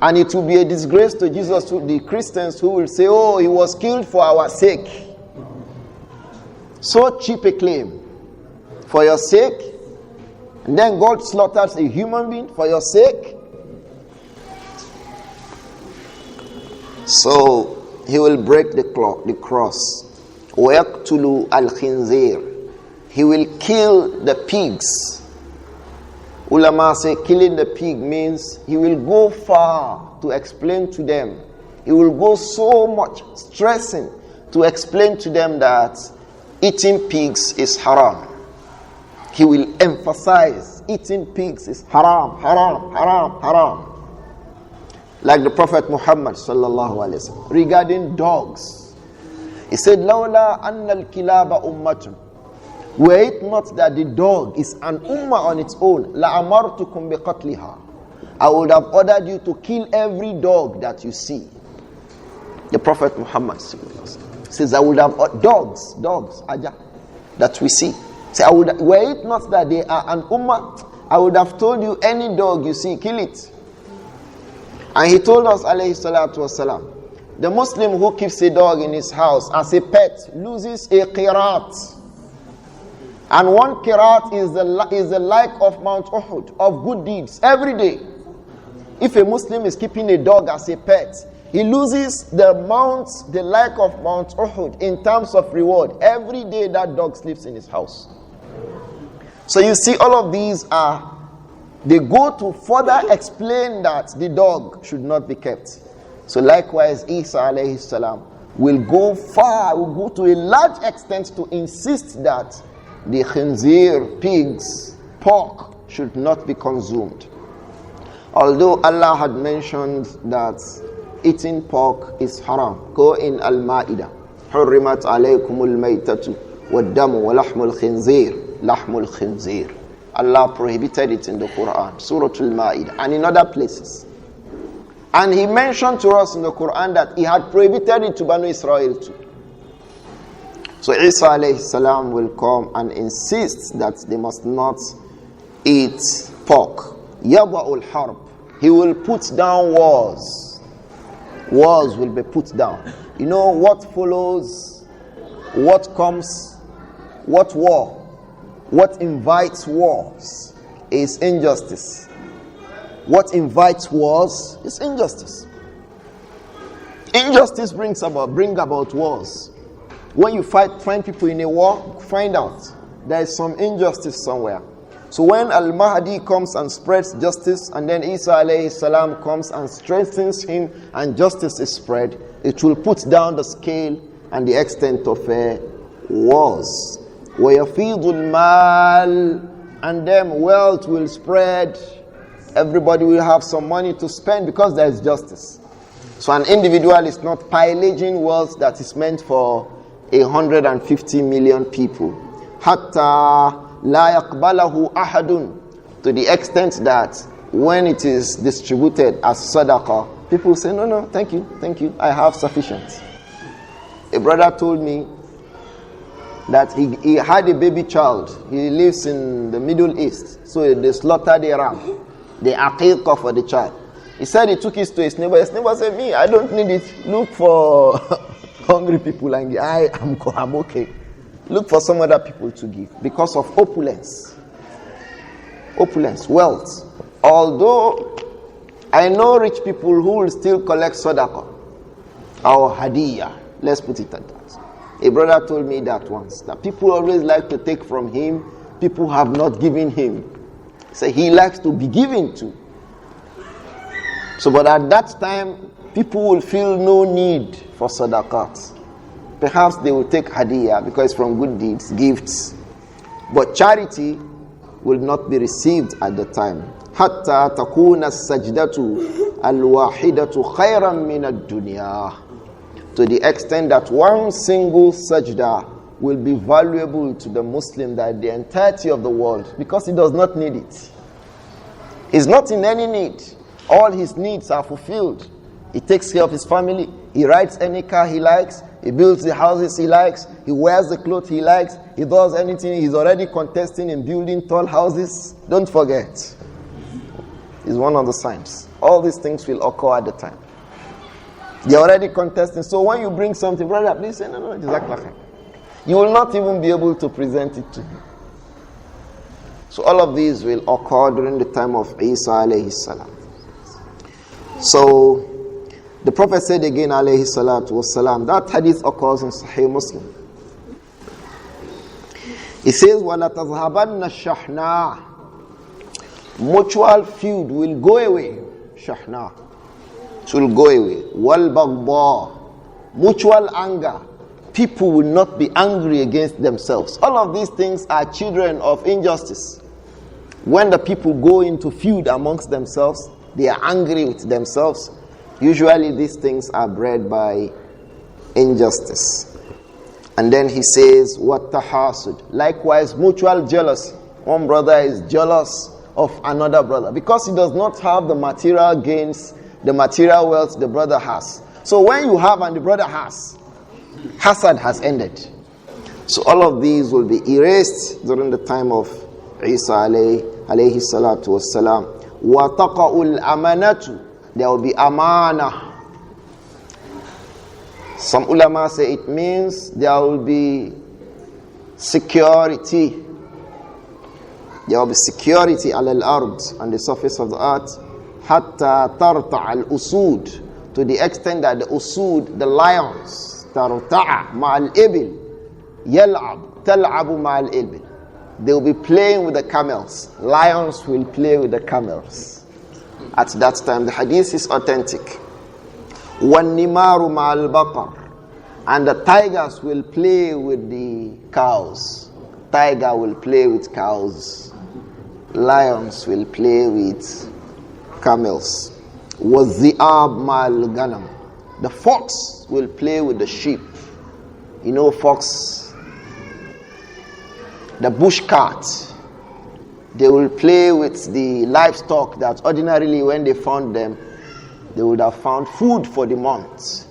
And it will be a disgrace to Jesus, to the Christians who will say, oh, he was killed for our sake. So cheap a claim. For your sake. And then God slaughters a human being for your sake. So he will break the cross. وَيَقْتُلُ الْخِنْزِيرِ. He will kill the pigs. Ulama say killing the pig means he will go far to explain to them. He will go so much stressing to explain to them that eating pigs is haram. He will emphasize eating pigs is haram, haram, haram, haram. Like the Prophet Muhammad sallallahu alaihi wasallam regarding dogs. He said, "Lawla anna al-kilaba ummatun." Were it not that the dog is an ummah on its own, la amartukum bi qatliha. I would have ordered you to kill every dog that you see. The Prophet Muhammad says, I would have dogs, aja, that we see. Say, were it not that they are an ummah, I would have told you any dog you see, kill it. And he told us, alayhi salatu wasalam, the Muslim who keeps a dog in his house as a pet loses a qirat. And one qirat is the like of Mount Uhud, of good deeds, every day. If a Muslim is keeping a dog as a pet, he loses the like of Mount Uhud in terms of reward. Every day that dog sleeps in his house. So you see, all of these they go to further explain that the dog should not be kept. So likewise, Isa alayhi salam will go far, will go to a large extent to insist that the khinzir, pigs, pork should not be consumed. Although Allah had mentioned that eating pork is haram. Go in Al-Ma'idah. حُرِّمَتْ عَلَيْكُمُ الْمَيْتَةُ وَالدَّمُ وَلَحْمُ الْخِنْزِيرِ لَحْمُ الْخِنْزِيرِ. Allah prohibited it in the Quran, Surah Al-Ma'idah, and in other places. And he mentioned to us in the Quran that he had prohibited it to Banu Israel too. So Isa alayhi salam will come and insist that they must not eat pork. Yada'ul harb. He will put down wars. Wars will be put down. You know what follows, what comes, what war, what invites wars is injustice. What invites wars is injustice. Injustice bring about wars. When you find people in a war, find out there is some injustice somewhere. So when Al-Mahdi comes and spreads justice, and then Isa alayhi salam comes and strengthens him, and justice is spread, it will put down the scale and the extent of wars. وَيَفِيضُ الْمَالِ. And then wealth will spread. Everybody will have some money to spend because there is justice. So an individual is not pillaging wealth that is meant for 150 million people. Hatta la yaqbalahu ahadun. To the extent that when it is distributed as sadaqah, people say, no, thank you, I have sufficient. A brother told me that he had a baby child. He lives in the Middle East. So they slaughtered a ram, the aqiqah for the child. He said he took it to his neighbor. His neighbor said, me, I don't need it. Look for hungry people and I'm okay. Look for some other people to give because of opulence, wealth. Although I know rich people who will still collect sadaqah or hadiyah. Let's put it at that. A brother told me that once, that people always like to take from him, people have not given him. So he likes to be given to. So but at that time, people will feel no need for sadaqat. Perhaps they will take hadiyah because it's from good deeds, gifts. But charity will not be received at the time. Hatta takuna sajdatu al-wahidatu khayran min ad-dunya. To the extent that one single sajda will be valuable to the Muslim than the entirety of the world because he does not need it. He's not in any need. All his needs are fulfilled. He takes care of his family. He rides any car he likes. He builds the houses he likes. He wears the clothes he likes. He does anything. He's already contesting in building tall houses. Don't forget. It's one of the signs. All these things will occur at the time. They're already contesting. So when you bring something, brother, please say, no, exactly. You will not even be able to present it to him. So all of these will occur during the time of Isa alayhi salam. So the Prophet said again alayhi salatu wassalam, that hadith occurs in Sahih Muslim. He says, وَلَا تَذْهَبَنَّ الشَّحْنَاءِ, mutual feud will go away. Shahna. It will go away. وَالْبَغْضَاءِ, mutual anger. People will not be angry against themselves. All of these things are children of injustice. When the people go into feud amongst themselves, they are angry with themselves. Usually these things are bred by injustice. And then he says, وَالتَّحَاسُدْ, likewise mutual jealousy. One brother is jealous of another brother because he does not have the material gains, the material wealth the brother has. So when you have and the brother has, hasad has ended. So all of these will be erased during the time of Isa alayhi salatu wassalam. وَتَقَعُ الْأَمَانَةُ, there will be amana. Some ulama say it means there will be security. There will be security al-ard, on the surface of the earth. حَتَّى تَرْتَعَ الْأُسُودِ, to the extent that the usud, the lions, تَرْتَعَ مَعَ الْإِبِلِ يَلْعَبْ تَلْعَبُ مَعَ الْإِبِلِ, they will be playing with the camels. Lions will play with the camels. At that time, the hadith is authentic. وَالنِّمَارُ مَعَ الْبَقَرِ, and the tigers will play with the cows. Tiger will play with cows. Lions will play with camels. وَالذِّئَابُ مَعَ الْغَنَمِ, the fox will play with the sheep. You know fox, the bush cat, they will play with the livestock that ordinarily when they found them, they would have found food for the month,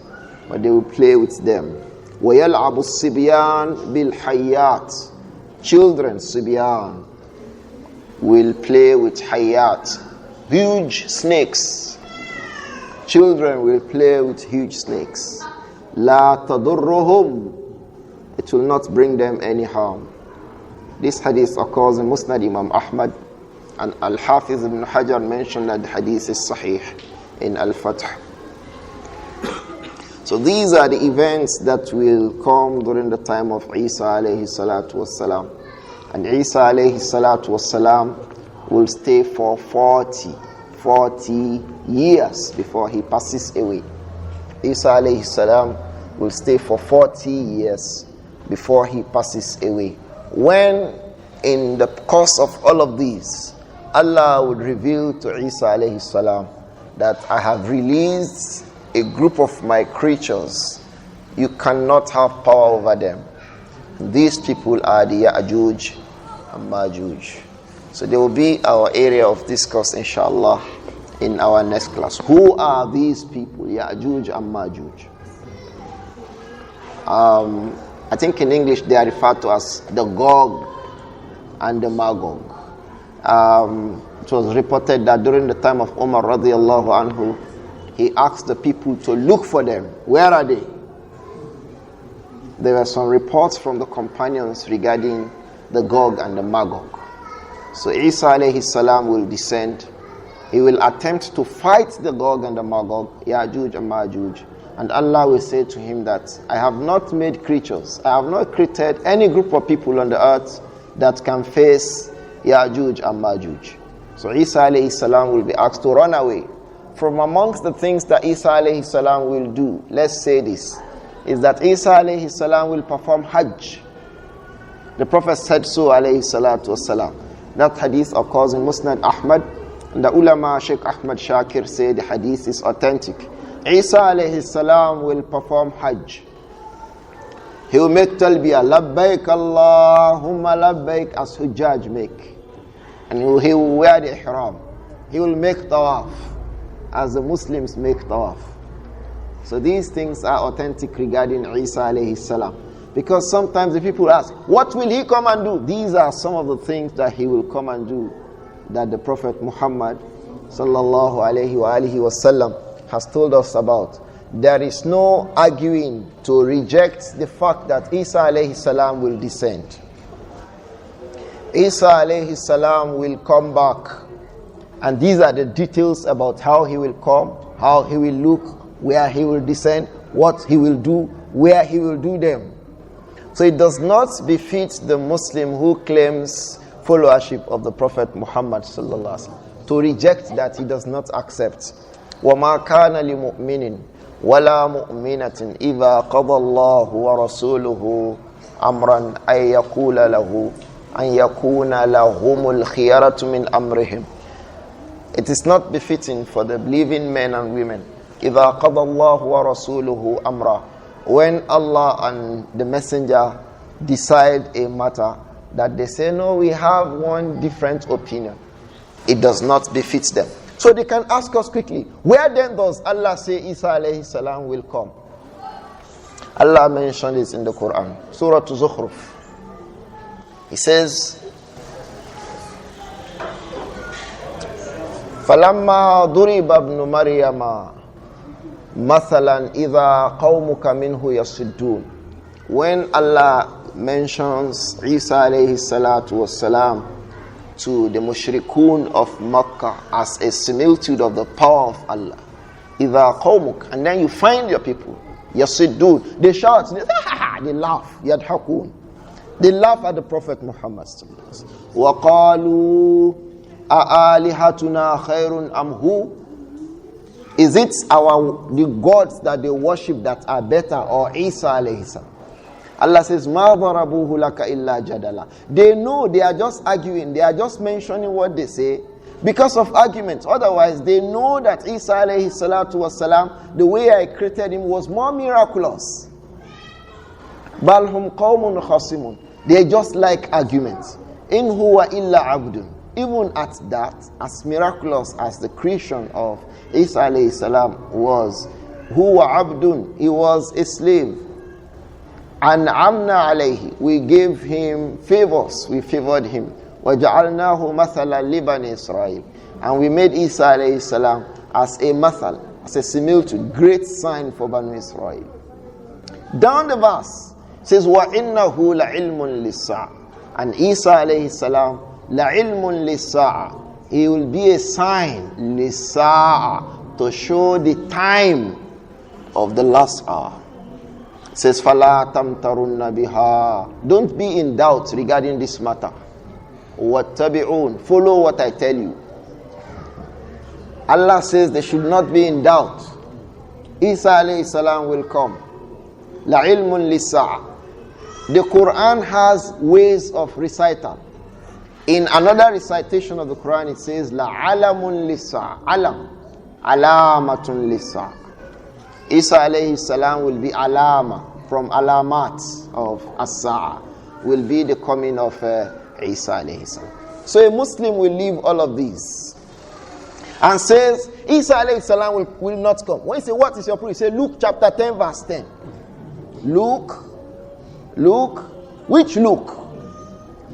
but they will play with them. وَيَلْعَبُ الصِّبْيَانِ بِالْحَيَّاتِ, children, Sibyan, will play with hayat, huge snakes. Children will play with huge snakes. لَا تَضُرُّهُمْ, it will not bring them any harm. This hadith occurs in Musnad Imam Ahmad, and Al-Hafiz ibn Hajar mentioned that the hadith is sahih in Al-Fath. So these are the events that will come during the time of Isa alayhi salatu wassalam. And Isa alayhi salatu wassalam will stay for 40 years before he passes away. Isa alayhi salam will stay for 40 years before he passes away. When in the course of all of these, Allah would reveal to Isa alayhi salam that I have released a group of my creatures. You cannot have power over them. These people are the Ya'juj and Ma'juj. So they will be our area of discourse, inshallah, in our next class. Who are these people, Ya'juj and Ma'juj? I think in English they are referred to as the Gog and the Magog. It was reported that during the time of Umar radiallahu anhu, he asked the people to look for them. Where are they? There were some reports from the companions regarding the Gog and the Magog. So Isa alayhi salam will descend. He will attempt to fight the Gog and the Magog, Ya'juj and Ma'juj. And Allah will say to him that I have not made creatures, I have not created any group of people on the earth that can face Ya'juj and Ma'juj. So Isa alayhi salam will be asked to run away. From amongst the things that Isa alayhi salam will do, let's say this, is that Isa alayhi salam will perform Hajj. The Prophet said so alayhi salatu wasalam. That hadith occurs in Musnad Ahmad. And the ulama Shaykh Ahmad Shakir said the hadith is authentic. Isa alayhi salam will perform Hajj. He will make talbiyah, labbaik Allahumma labbaik, as Hujjaj make. And he will wear the ihram. He will make tawaf, as the Muslims make tawaf. So these things are authentic regarding Isa alayhi salam. Because sometimes the people ask, what will he come and do? These are some of the things that he will come and do, that the Prophet Muhammad sallallahu alayhi wa alihi wasallam has told us about. There is no arguing to reject the fact that Isa alayhi salam will descend. Isa alayhi salam will come back. And these are the details about how he will come, how he will look, where he will descend, what he will do, where he will do them. So it does not befit the Muslim who claims followership of the Prophet Muhammad sallallahu alaihi wasallam to reject that he does not accept. وَمَا كَانَ لِمُؤْمِنٍ وَلَا مُؤْمِنَةٍ إِذَا قَضَى اللَّهُ وَرَسُولُهُ أَمْرًا أَن يَكُونَ لَهُمُ الْخِيَرَةُ مِنْ أَمْرِهِمْ. It is not befitting for the believing men and women إِذَا قَضَى اللَّهُ وَرَسُولُهُ أَمْرًا, when Allah and the Messenger decide a matter, that they say, no, we have one different opinion. It does not befit them. So they can ask us quickly, where then does Allah say Isa alayhi salam will come? Allah mentioned this in the Quran, Surah Zukhruf. He says, فَلَمَّا ضُرِبَ ابْنُ مَرْيَمَ مَثَلًا إِذَا قَوْمُكَ مِنْهُ يَصِدُّونَ. When Allah mentions Isa alayhi salatu wassalam to the mushrikun of Makkah as a similitude of the power of Allah, إِذَا قَوْمُكَ, and then you find your people, يَصِدُّونَ, they shout, they laugh, يَضْحَكُونَ, they laugh at the Prophet Muhammad. وَقَالُوا أَآلِهَتُنَا خَيْرٌ أَمْ هُوَ. Is it the gods that they worship that are better, or Isa alayhi salam? Allah says, مَا ضَرَبُوهُ لَكَ إِلَّا جَدَلًا. They know, they are just arguing, they are just mentioning what they say because of arguments. Otherwise, they know that Isa alayhi salatu wasalam, the way I created him was more miraculous. بَلْ هُمْ قَوْمٌ خَصِمٌ. They just like arguments. إِنْ هُوَ إِلَّا عَبْدٌ. Even at that, as miraculous as the creation of Isa alayhi salam was, huwa abdun, he was a slave. And amna alayhi, we gave him favors, we favored him. وَجَعَلْنَاهُ مَثَلًا لِبَنِي إِسْرَائِيلِ. And we made Isa alayhi salam as a mathal, as a similitude, great sign for Banu Israel. Down the verse, it says, وَإِنَّهُ لَعِلْمٌ لِلسَّاعَةِ. And Isa alayhi salam, لَعِلْمٌ لِلسَّاعَةِ, he will be a sign, لِلسَّاعَةِ, to show the time of the last hour. It says, فَلَا تَمْتَرُنَّ بِهَا. Don't be in doubt regarding this matter. وَاتَّبِعُونَ. Follow what I tell you. Allah says they should not be in doubt. Isa alayhi salam will come. لَعِلْمٌ لِلسَّاعَةِ. The Quran has ways of recital. In another recitation of the Quran, it says, لَعَلَمٌ لِلسَّاعَةِ. Alam. Alamatun lisa. Isa alayhi salam will be alama, from alamat of as-sa'a, will be the coming of Isa alayhi salam. So a Muslim will leave all of these and says, Isa alayhi salam will not come. When you say, what is your proof? You say, Luke chapter 10 verse 10. Luke, which Luke?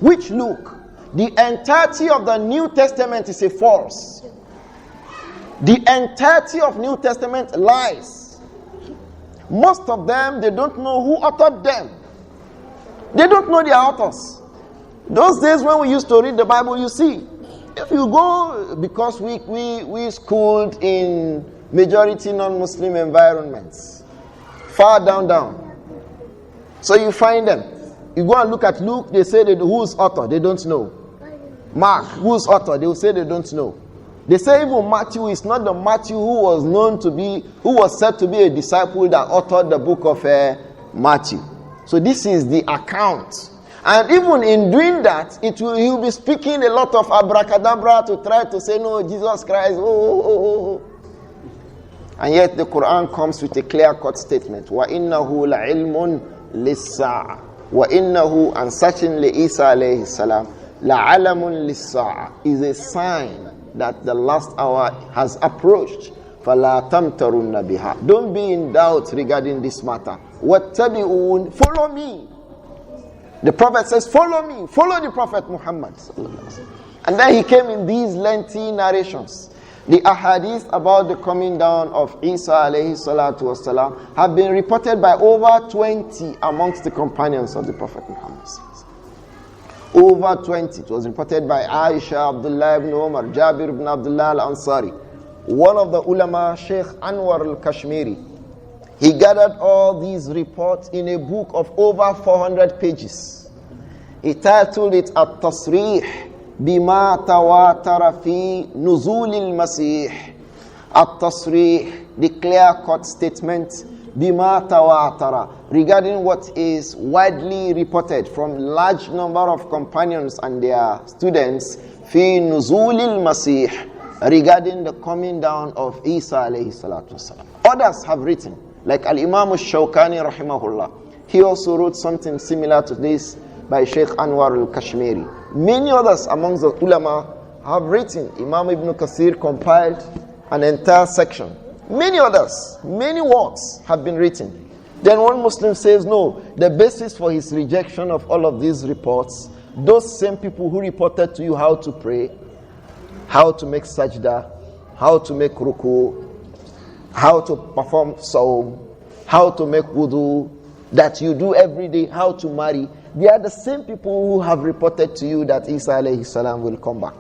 Which Luke? The entirety of the New Testament is a false. The entirety of New Testament lies. Most of them, they don't know who authored them. They don't know their authors. Those days when we used to read the Bible, you see, if you go, because we schooled in majority non-Muslim environments, far down. So you find them. You go and look at Luke, they say who's author, they don't know. Mark, who's author, they will say they don't know. They say even Matthew is not the Matthew who was said to be a disciple that authored the book of Matthew. So this is the account. And even in doing that, he'll be speaking a lot of abracadabra to try to say, no, Jesus Christ, And yet the Quran comes with a clear-cut statement. وَإِنَّهُ لَعِلْمٌ لِلسَّاعَةِ وَإِنَّهُ, and certainly Isa alayhi salam, لَعَلَمٌ لِلسَّاعَةِ, is a sign that the last hour has approached. فَلَا تَمْتَرُنَّ بِهَا. Don't be in doubt regarding this matter. وَاتَّبِعُونَ. Follow me. The Prophet says, follow me. Follow the Prophet Muhammad. And then he came in these lengthy narrations. The ahadith about the coming down of Isa alayhi salatu wasalam have been reported by over 20 amongst the companions of the Prophet Muhammad. Over 20. It was reported by Aisha, AbdiLlāhi ibn Umar, Jabir ibn AbdiLlāhi Al-Ansari. One of the ulama, Shaykh Anwar Al-Kashmiri, he gathered all these reports in a book of over 400 pages. He titled it At-Tasrīḥ بما تواتر في نزول المسيح. التصريح, the clear-cut statement, بما تواتر, regarding what is widely reported from large number of companions and their students, في نزول المسيح, regarding the coming down of Isa alayhi salatu wasalam. Others have written, like Al-Imam Al-Shawkani rahimahullah. He also wrote something similar to this by Shaykh Anwar Al-Kashmiri. Many others amongst the ulama have written. Imam Ibn Kathir compiled an entire section. Many others, many words have been written. Then one Muslim says, no, the basis for his rejection of all of these reports, those same people who reported to you how to pray, how to make sajda, how to make ruku, how to perform sawm, how to make wudu, that you do every day, how to marry, they are the same people who have reported to you that Isa alayhi salam will come back.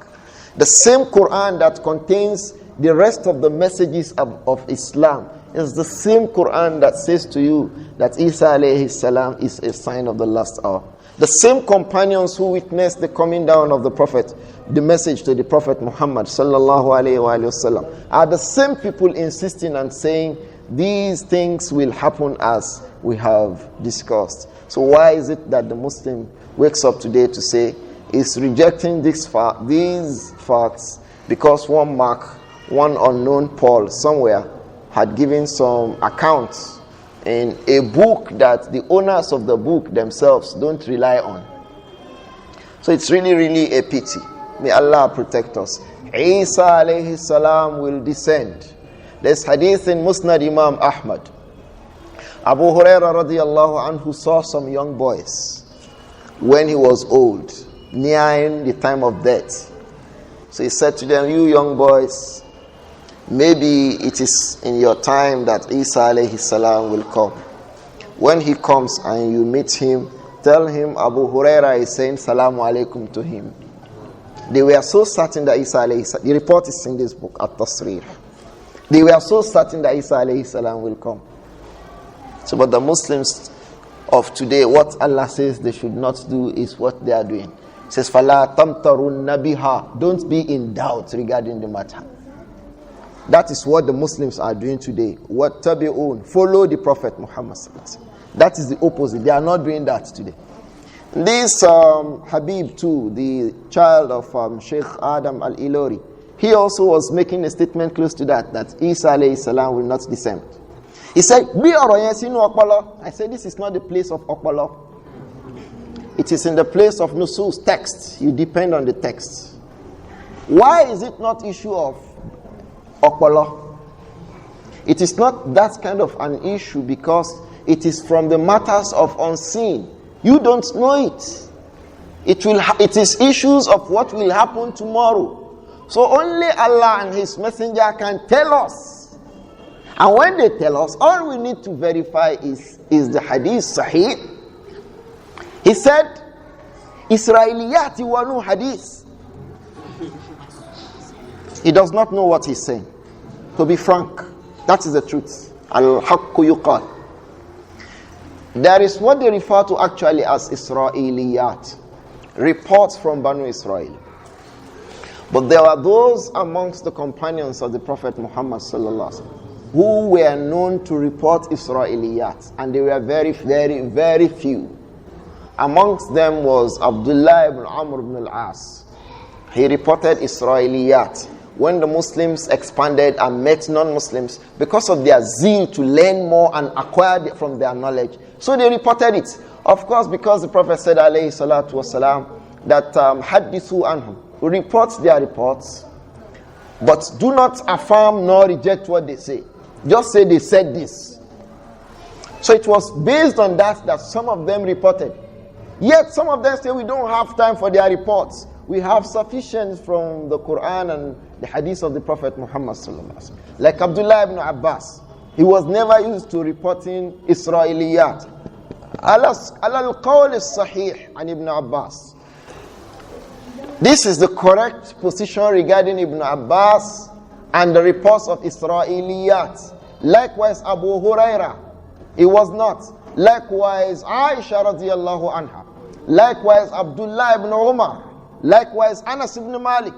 The same Quran that contains the rest of the messages of Islam is the same Quran that says to you that Isa alayhi salam is a sign of the last hour. The same companions who witnessed the coming down of the Prophet, the message to the Prophet Muhammad sallallahu alayhi wa sallam, are the same people insisting and saying these things will happen as we have discussed. So why is it that the Muslim wakes up today to say is rejecting these facts because one unknown Paul somewhere had given some accounts in a book that the owners of the book themselves don't rely on. So it's really, really a pity. May Allah protect us. Isa alayhi salam will descend. There's hadith in Musnad Imam Ahmad. Abu Hurairah radiyallahu anhu saw some young boys when he was old, nearing the time of death. So he said to them, you young boys, maybe it is in your time that Isa alayhi salam will come. When he comes and you meet him, tell him Abu Hurairah is saying salamu alaikum to him. They were so certain that Isa alayhi salam, the report is in this book, At-Tasrīḥ. They were so certain that Isa alayhi salam will come. So, but the Muslims of today, what Allah says they should not do is what they are doing. It says, فَلَا تَمْتَرُنَّ بِهَا. Don't be in doubt regarding the matter. That is what the Muslims are doing today. وَاتَّبِعُونَ. Follow the Prophet Muhammad. That is the opposite. They are not doing that today. This Habib too, the child of Shaykh Adam al-Ilori, he also was making a statement close to that Isa alayhi salam will not descend. He said, I said, this is not the place of Okpala. It is in the place of Nusus, text. You depend on the text. Why is it not issue of Okpala? It is not that kind of an issue because it is from the matters of unseen. You don't know it. It is issues of what will happen tomorrow. So only Allah and His Messenger can tell us. And when they tell us, all we need to verify is the hadith sahih. He said, Israeliyati wa nu hadith. He does not know what he's saying. To be frank, that is the truth. Al-haqqu yuqal. There is what they refer to actually as Israeliyat, reports from Banu Israel. But there are those amongst the companions of the Prophet Muhammad sallallahu alaihi wasallam who were known to report Israeliyat, and they were very, very, very few. Amongst them was Abdullah ibn Amr ibn al-As. He reported Israeliyat. When the Muslims expanded and met non-Muslims, because of their zeal to learn more and acquire from their knowledge, so they reported it. Of course, because the Prophet said, alayhi salatu wasalam, that hadithu anhum, report their reports, But do not affirm nor reject what they say. Just say they said this. So it was based on that some of them reported. Yet some of them say we don't have time for their reports. We have sufficient from the Quran and the hadith of the Prophet Muhammad sallallahu alaihi wasallam. Like Abdullah ibn Abbas, he was never used to reporting Israeliyat. Al-qawl is-sahih and ibn Abbas. This is the correct position regarding Ibn Abbas and the reports of Israeliyat. Likewise, Abu Huraira, he was not. Likewise, Aisha radiyallahu anha. Likewise, Abdullah ibn Umar. Likewise, Anas ibn Malik.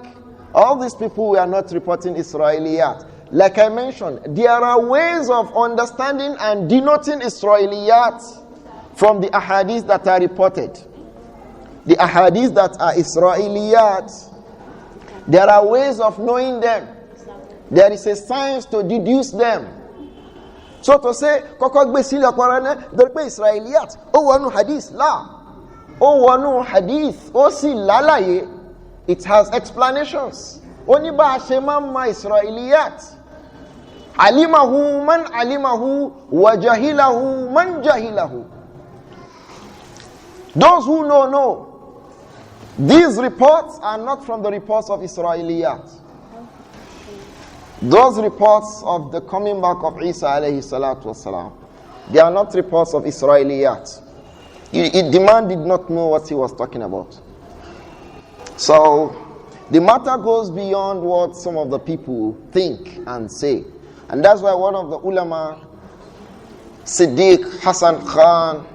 All these people were not reporting Israeliyat. Like I mentioned, there are ways of understanding and denoting Israeliyat from the ahadith that are reported. The ahadith that are Israeliyat, there are ways of knowing them. There is a science to deduce them. So to say, kokogbe sila Quran, derpe Israeliyat, o wanu hadith, la. O wanu hadith, o si lalaye, it has explanations. Oni ba shemam ma Israeliyat. Alimahu man alimahu, wa jahilahu man jahilahu. Those who know. These reports are not from the reports of Israeliyat. Those reports of the coming back of Isa alayhi salatu wasalam, they are not reports of Israeliyat. The man did not know what he was talking about. So, the matter goes beyond what some of the people think and say. And that's why one of the ulama, Siddiq Hassan Khan,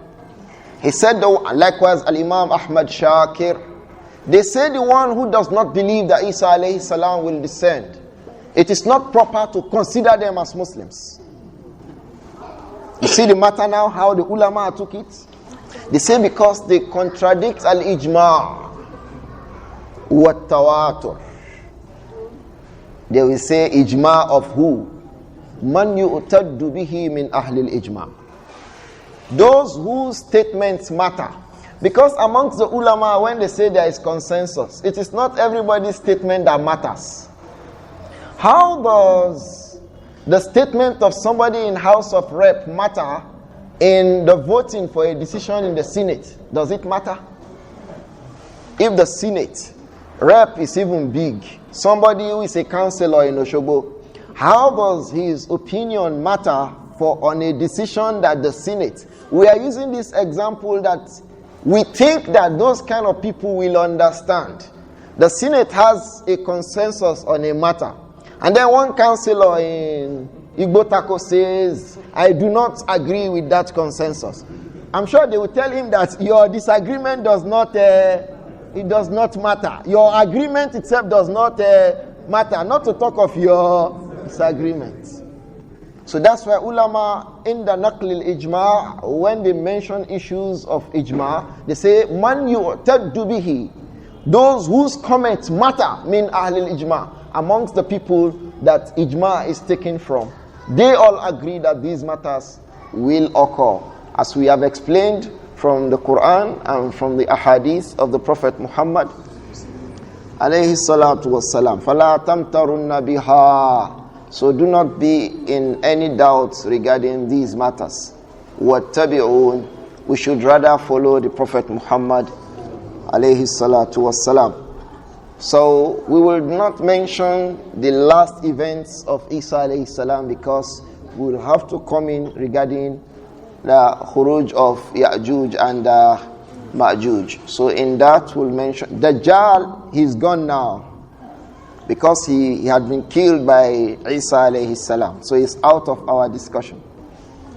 he said, likewise Al-Imam Ahmad Shakir, they say the one who does not believe that Isa alayhi salam will descend, it is not proper to consider them as Muslims. You see the matter now, how the ulama took it? They say because they contradict al-ijma' wa tawatur. They will say ijma' of who? Man yu'taddu bihi min ahli al-ijma'. Those whose statements matter. Because amongst the ulama, when they say there is consensus, it is not everybody's statement that matters. How does the statement of somebody in House of Rep matter in the voting for a decision in the Senate? Does it matter? If the Senate, Rep is even big, somebody who is a councillor in Oshobo, how does his opinion matter on a decision that the Senate? We are using this example that we think that those kind of people will understand. The Senate has a consensus on a matter. And then one councillor in Igbotako says, I do not agree with that consensus. I'm sure they will tell him that your disagreement does not, it does not matter. Your agreement itself does not matter. Not to talk of your disagreement. So that's why ulama in the naql al-ijma', when they mention issues of ijma', they say man yu'taddu bihi, those whose comments matter min ahl al-ijma', amongst the people that ijma' is taken from. They all agree that these matters will occur, as we have explained from the Quran and from the ahadith of the Prophet Muhammad alayhi salatu wassalam. Fala tamtarunna biha. So do not be in any doubt regarding these matters. وَاتَّبِعُونَ, we should rather follow the Prophet Muhammad alayhi salatu wassalam. So we will not mention the last events of Isa alayhi salam because we will have to come in regarding the khuruj of Ya'juj and Ma'juj. So in that we'll mention Dajjal, he's gone now, because he had been killed by Isa alayhi salam. So he's out of our discussion.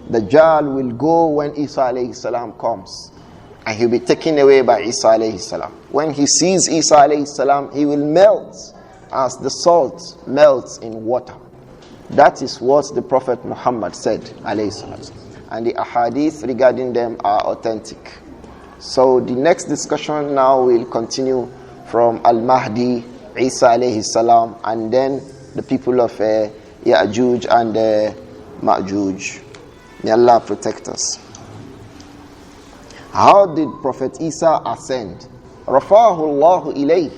Dajjal will go when Isa alayhi salam comes. And he'll be taken away by Isa alayhi salam. When he sees Isa alayhi salam, he will melt as the salt melts in water. That is what the Prophet Muhammad said alayhi salam. And the ahadith regarding them are authentic. So the next discussion now will continue from Al-Mahdi, Isa alayhi salam, and then the people of Ya'juj and Ma'juj. May Allah protect us. How did Prophet Isa ascend? Rafa'ahu Allahu ilayh.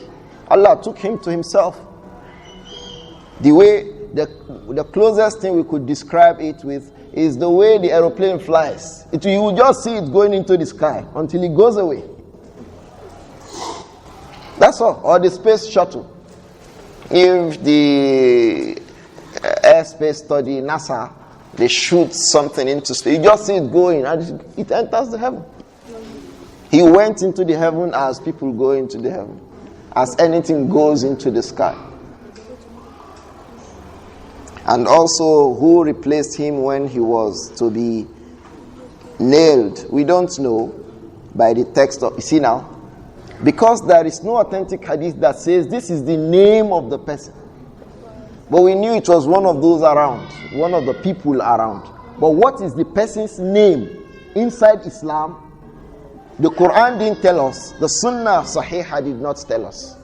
Allah took him to himself. The way, the closest thing we could describe it with is the way the aeroplane flies. You will just see it going into the sky until it goes away. That's all. Or the space shuttle. If the airspace study, NASA, they shoot something into space, you just see it going and it enters the heaven. He went into the heaven as people go into the heaven, as anything goes into the sky. And also, who replaced him when he was to be nailed? We don't know by the text of, you see now, because there is no authentic hadith that says this is the name of the person. But we knew it was one of those around, one of the people around. But what is the person's name inside Islam? The Quran didn't tell us. The Sunnah Sahihah did not tell us.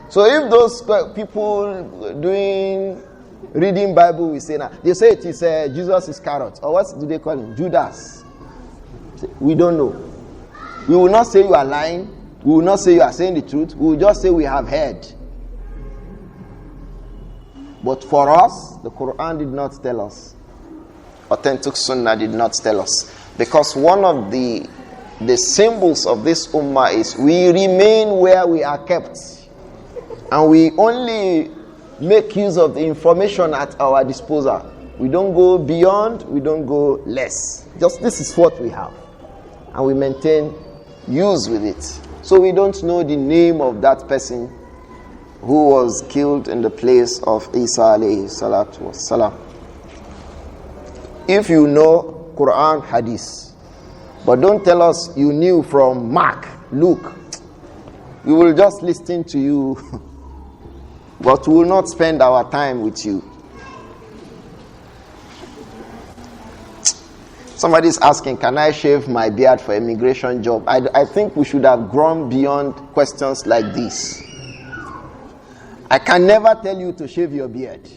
So if those people reading Bible, we say now, they say it is Jesus Iscariot, or what do they call him? Judas. We don't know. We will not say you are lying. We will not say you are saying the truth. We will just say we have heard. But for us, the Quran did not tell us. Authentic Sunnah did not tell us. Because one of the symbols of this ummah is we remain where we are kept. And we only make use of the information at our disposal. We don't go beyond, we don't go less. Just this is what we have. And we maintain use with it. So we don't know the name of that person who was killed in the place of Isa alayhi salatu wassalam. If you know Quran, Hadith, but don't tell us you knew from Mark, Luke, we will just listen to you, but we will not spend our time with you. Somebody is asking, can I shave my beard for immigration job? I think we should have grown beyond questions like this. I can never tell you to shave your beard.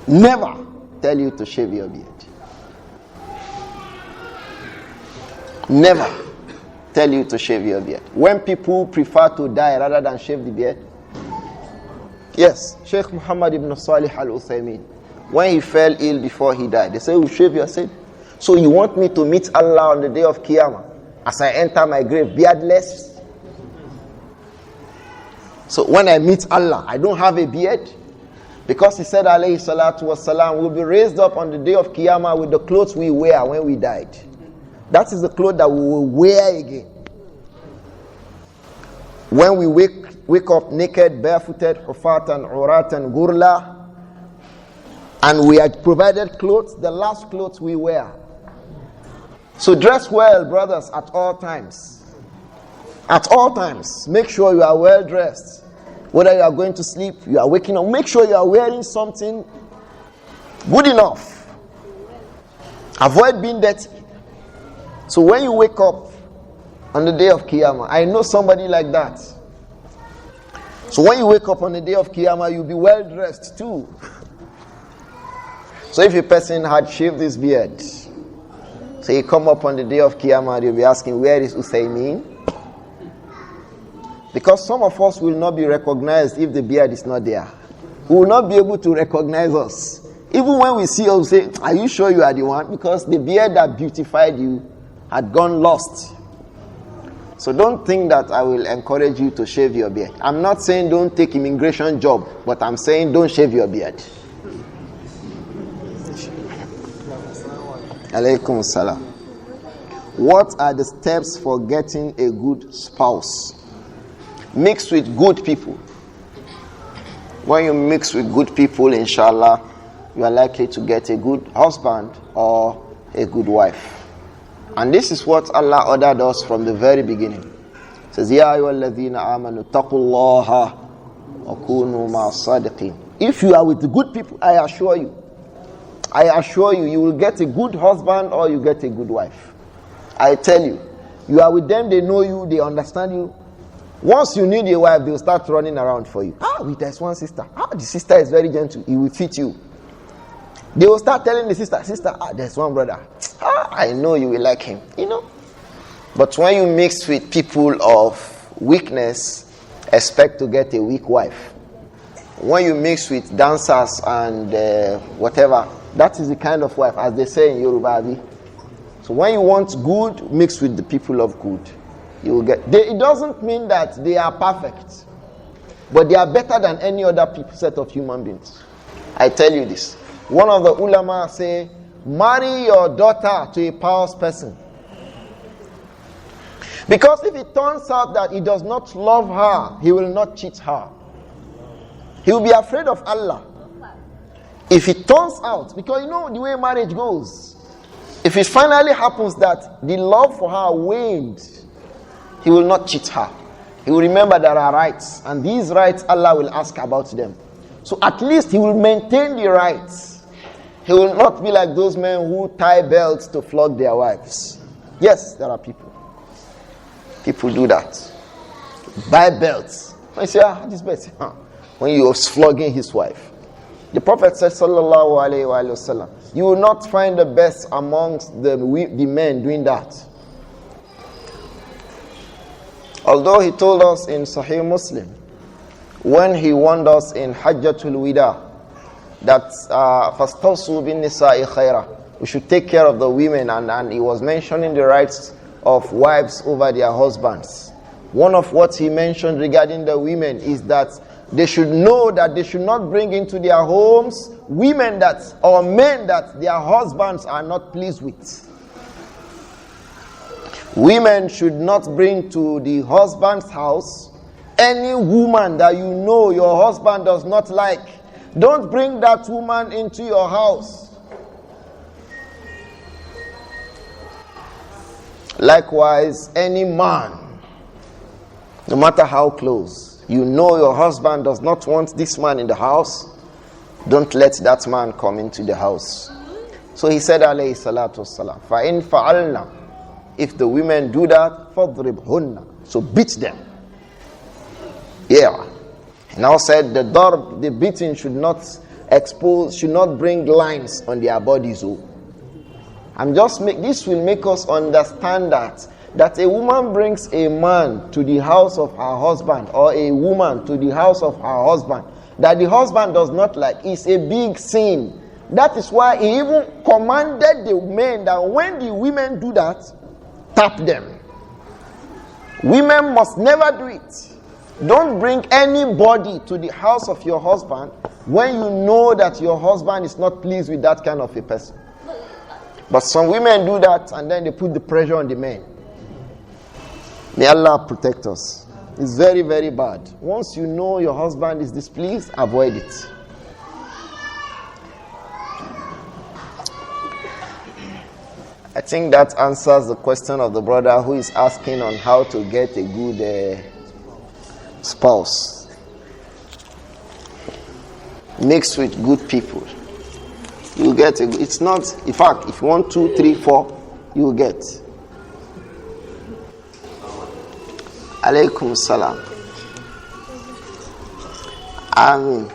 Never tell you to shave your beard. Never tell you to shave your beard. When people prefer to die rather than shave the beard. Yes, Shaykh Muhammad ibn Salih al-Uthaymin, when he fell ill before he died, they said, "You shave your head." So you want me to meet Allah on the day of Qiyamah as I enter my grave beardless? So when I meet Allah, I don't have a beard? Because he said, alayhi salatu wassalam, we'll be raised up on the day of Qiyamah with the clothes we wear when we died. That is the clothes that we will wear again. When we wake up naked, barefooted, hufatan, uratan, gurla, and we are provided clothes, the last clothes we wear. So dress well, brothers, at all times. At all times. Make sure you are well dressed. Whether you are going to sleep, you are waking up, make sure you are wearing something good enough. Avoid being dirty. So when you wake up on the day of Qiyamah, I know somebody like that. So when you wake up on the day of Qiyamah, you'll be well dressed too. So if a person had shaved his beard, so you come up on the day of Qiyamah, you'll be asking, where is Uthaymin? Because some of us will not be recognized if the beard is not there. We will not be able to recognize us. Even when we see us, say, are you sure you are the one? Because the beard that beautified you had gone lost. So don't think that I will encourage you to shave your beard. I'm not saying don't take immigration job, but I'm saying don't shave your beard. Alaykum salam. What are the steps for getting a good spouse? Mix with good people. When you mix with good people, inshallah, you are likely to get a good husband or a good wife. And this is what Allah ordered us from the very beginning. It says, Ya ayyuhalladhina amanu taqullaha wa kunu ma'as sadiqin. If you are with the good people, I assure you, you will get a good husband or you get a good wife. I tell you, you are with them, they know you, they understand you. Once you need a wife, they will start running around for you. There's one sister. The sister is very gentle. He will fit you. They will start telling the sister, there's one brother. I know you will like him. But when you mix with people of weakness, expect to get a weak wife. When you mix with dancers and whatever, that is the kind of wife, as they say in Yoruba. So when you want good, mix with the people of good. You will get. It doesn't mean that they are perfect, but they are better than any other set of human beings. I tell you this. One of the ulama say, marry your daughter to a pious person. Because if it turns out that he does not love her, he will not cheat her. He will be afraid of Allah. If it turns out, because you know the way marriage goes, if it finally happens that the love for her waned, he will not cheat her. He will remember there are rights, and these rights Allah will ask about them. So at least he will maintain the rights. He will not be like those men who tie belts to flog their wives. Yes, there are people. People do that. Buy belts. I say, this belt. When you are flogging his wife. The Prophet said, sallallahu alayhi wa sallam, you will not find the best amongst the men doing that. Although he told us in Sahih Muslim, when he warned us in Hajjatul Wida, that فَاسْتَوْصُوا بِالنِّسَاءِ خَيْرًا, we should take care of the women, and he was mentioning the rights of wives over their husbands. One of what he mentioned regarding the women is that they should know that they should not bring into their homes women or men that their husbands are not pleased with. Women should not bring to the husband's house any woman that you know your husband does not like. Don't bring that woman into your house. Likewise, any man, no matter how close, you know your husband does not want this man in the house, don't let that man come into the house. So he said, alayhi salatu wassalam, فَإِن فَعَلْنَا, if the women do that, فَضْرِبْهُنَّ, so beat them. Yeah. He now said the darb, the beating should not bring lines on their bodies. This will make us understand that a woman brings a man to the house of her husband, or a woman to the house of her husband, that the husband does not like, is a big sin. That is why he even commanded the men that when the women do that, tap them. Women must never do it. Don't bring anybody to the house of your husband when you know that your husband is not pleased with that kind of a person. But some women do that and then they put the pressure on the men. May Allah protect us. It's very, very bad. Once you know your husband is displeased, avoid it. I think that answers the question of the brother who is asking on how to get a good spouse. Mix with good people. You will get it's not, in fact, if you want 2, 3, 4, you will get. Alaykum salam. Ameen.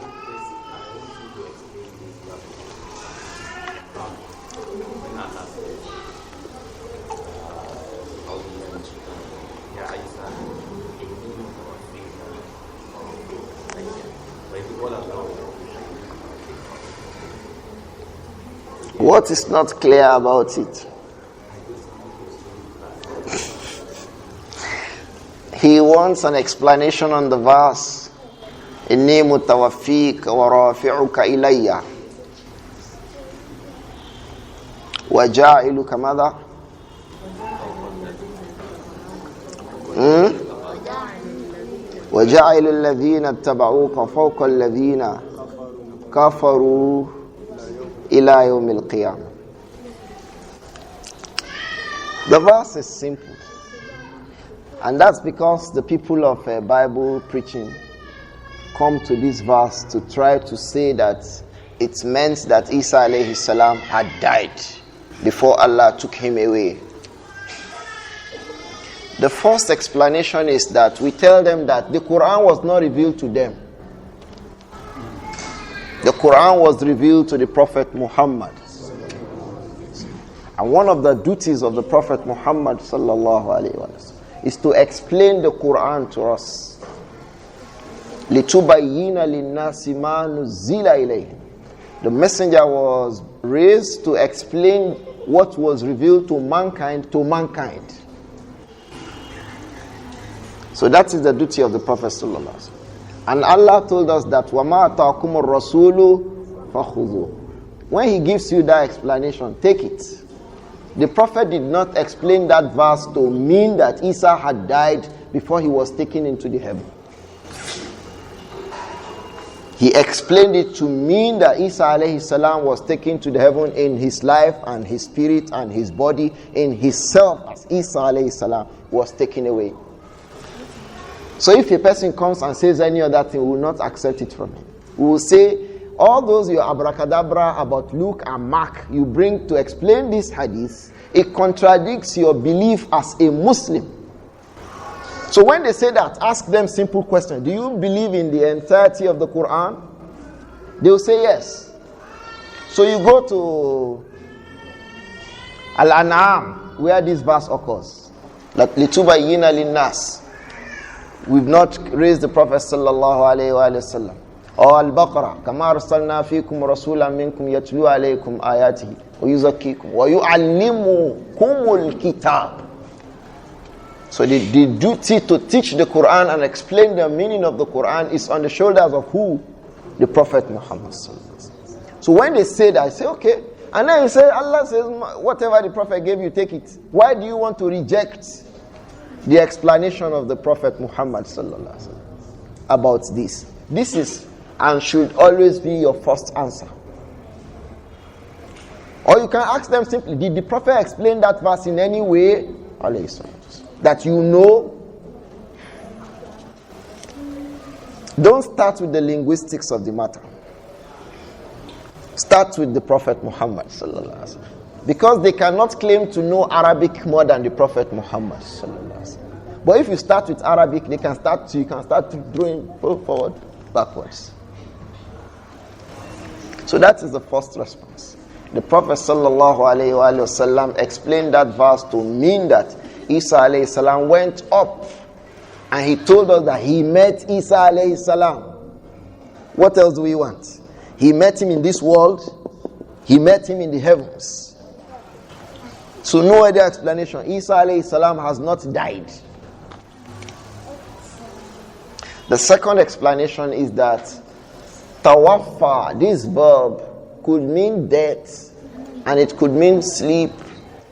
What is not clear about it? He wants an explanation on the verse. Inni mutawaffika wa rafi'uka ilayya wa ja'iluka madha? Wa ja'ilu alladhina ittaba'uka fawqa alladhina kafaru ila yawmil qiyamah. The verse is simple. And that's because the people of Bible preaching come to this verse to try to say that it meant that Isa alayhi salam had died before Allah took him away. The first explanation is that we tell them that the Quran was not revealed to them. The Quran was revealed to the Prophet Muhammad. And one of the duties of the Prophet Muhammad sallallahu alaihi wasallam is to explain the Quran to us. لِتُبَيِّنَ لِلنَّاسِ مَا نُزِّلَ إِلَيْهِمْ. The messenger was raised to explain what was revealed to mankind. So that is the duty of the Prophet sallallahu alaihi wasallam. And Allah told us that وَمَا أَتَاكُمُ الرَّسُولُ فَخُذُوهُ. When he gives you that explanation, take it. The Prophet did not explain that verse to mean that Isa had died before he was taken into the heaven. He explained it to mean that Isa alayhi salam was taken to the heaven in his life and his spirit and his body, in his self, as Isa alayhi salam was taken away. So if a person comes and says any other thing, we will not accept it from him. We will say, all those your abracadabra about Luke and Mark you bring to explain this hadith, it contradicts your belief as a Muslim. So when they say that, ask them simple question. Do you believe in the entirety of the Quran? They will say yes. So you go to Al-An'am, where this verse occurs. Like لِتُبَيِّنَ لِلنَّاسِ. We've not raised the Prophet sallallahu alayhi wa sallam. Or Al-Baqarah, كَمَا أَرْسَلْنَا فِيكُمْ رَسُولًا مِنْكُمْ يَتْلُو عَلَيْكُمْ آيَاتِهِ وَيُزَكِّيكُمْ وَيُعَلِّمُكُمُ الْكِتَابِ. So the duty to teach the Quran and explain the meaning of the Quran is on the shoulders of who? The Prophet Muhammad. So when they say that, I say, okay. And then you say, Allah says, whatever the Prophet gave you, take it. Why do you want to reject the explanation of the Prophet Muhammad about this? This is and should always be your first answer. Or you can ask them simply, did the Prophet explain that verse in any way? That you know? Don't start with the linguistics of the matter. Start with the Prophet Muhammad sallallahu alaihi wasallam, because they cannot claim to know Arabic more than the Prophet Muhammad sallallahu alaihi wasallam. But if you start with Arabic, you can start drawing forward, backwards. So that is the first response. The Prophet sallallahu alaihi wasallam explained that verse to mean that Isa alayhi salam went up and he told us that he met Isa alayhi salam. What else do we want? He met him in this world. He met him in the heavens. So no other explanation. Isa alayhi salam has not died. The second explanation is that tawaffa, this verb, could mean death and it could mean sleep.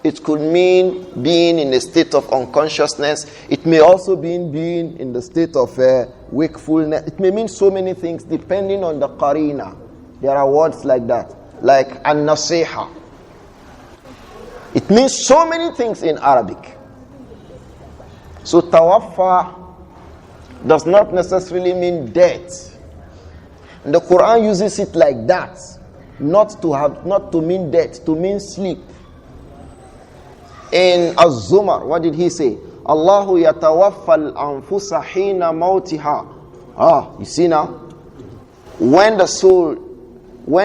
It could mean being in a state of unconsciousness. It may also mean being in the state of wakefulness. It may mean so many things depending on the qarina. There are words like that, like an-nasiha. It means so many things in Arabic. So tawaffa does not necessarily mean death. And the Quran uses it like that, not to mean death, to mean sleep. In Az-Zumar, what did he say? Allahu yatawaffa al-anfusa hina mawtiha. You see now? When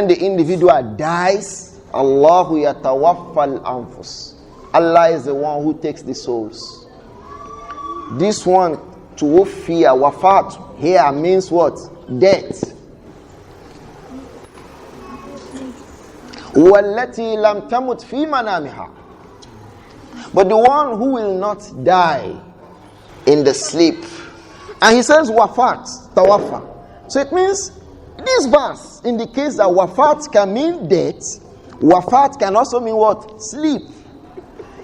the individual dies, Allahu yatawaffa al-anfus. Allah is the one who takes the souls. This one, tuwaffiya, wafat, here means what? Death. وَالَّتِي لَمْ تَمُتْ فِي مَنَامِهَا. But the one who will not die in the sleep. And he says wafat, tawafa. So it means this verse indicates that wafat can mean death. Wafat can also mean what? Sleep.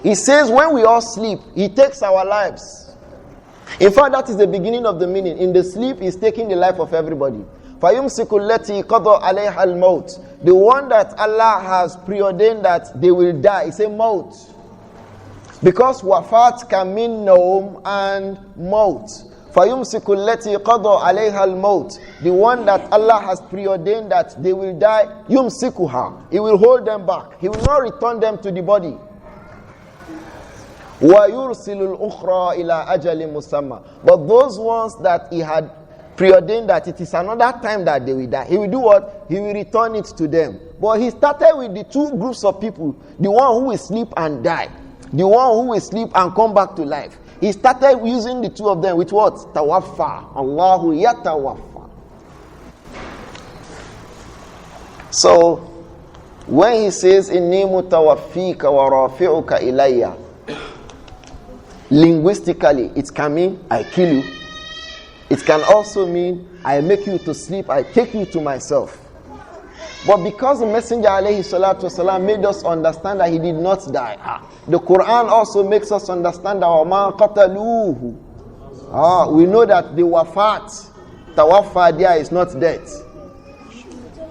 He says when we all sleep, he takes our lives. In fact, that is the beginning of the meaning. In the sleep, he's taking the life of everybody. فَيُمْسِكُ الَّتِي قَضَى عَلَيْهَا الْمَوْتِ. The one that Allah has preordained that they will die. He says maut. Because wafat can mean naum and maut. فَيُمْسِكُ الَّتِي قَضَى عَلَيْهَا الْمَوْتِ. The one that Allah has preordained that they will die, يُمْسِكُهَا. He will hold them back. He will not return them to the body. وَيُرْسِلُ الْأُخْرَى إِلَىٰ أَجَلٍ مُسَمَّى. But those ones that he had preordained that it is another time that they will die, he will do what? He will return it to them. But he started with the two groups of people. The one who will sleep and die. The one who will sleep and come back to life. He started using the two of them with what? Tawaffa. Allahu yatawaffa. So, when he says, Inni mutawaffika wa rafi'uka ilayya, linguistically, it can mean, I kill you. It can also mean, I make you to sleep, I take you to myself. But because the Messenger alayhi salatu wasalam made us understand that he did not die, the Quran also makes us understand that وَمَا قَتَلُوهُ, we know that the wafat, tawaffa there is not death.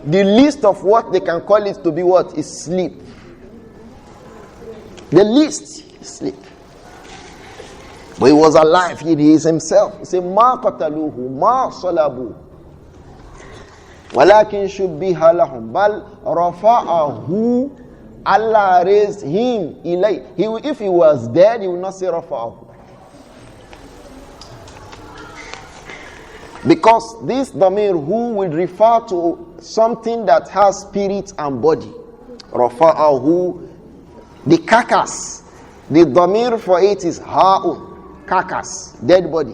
The least of what they can call it to be what? Is sleep. The least is sleep. But he was alive, he is himself. He said, مَا قَتَلُوهُ مَا صَلَبُوهُ وَلَكِنْ شُبِّهَ لَهُمْ بَلْ رَفَعَهُ, Allah raised him ilay. If he was dead, he would not say رَفَعَهُ. Because this damir who will refer to something that has spirit and body. Rafa'ahu, the carcass. The damir for it is ha'un, carcass, dead body,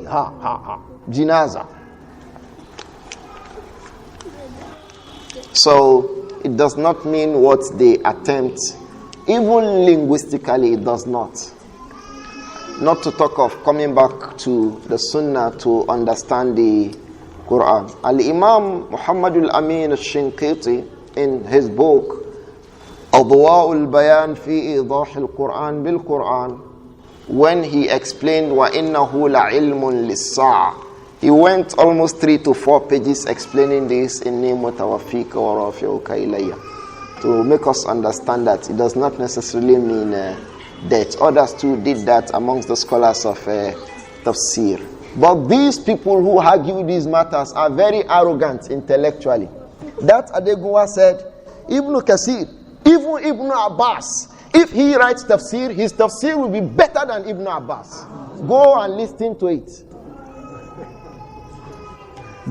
jinaza. So it does not mean what they attempt. Even linguistically, it does not. Not to talk of coming back to the Sunnah to understand the Quran. Al-Imam Muhammad al-Amin al-Shinqiti, in his book Adwa'u al-Bayan fi Idah al-Quran bil-Quran, when he explained وَإِنَّهُ لَعِلْمٌ لِلسَّاعَةِ, he went almost 3 to 4 pages explaining this إِنِّي مُتَوَفِّيكَ وَرَافِعُكَ إِلَيَّ, to make us understand that it does not necessarily mean death. Others too did that amongst the scholars of tafsir. But these people who argue these matters are very arrogant intellectually. That Adegunwa said, Ibn Kasir, even Ibn Abbas, if he writes tafsir, his tafsir will be better than Ibn Abbas. Go and listen to it.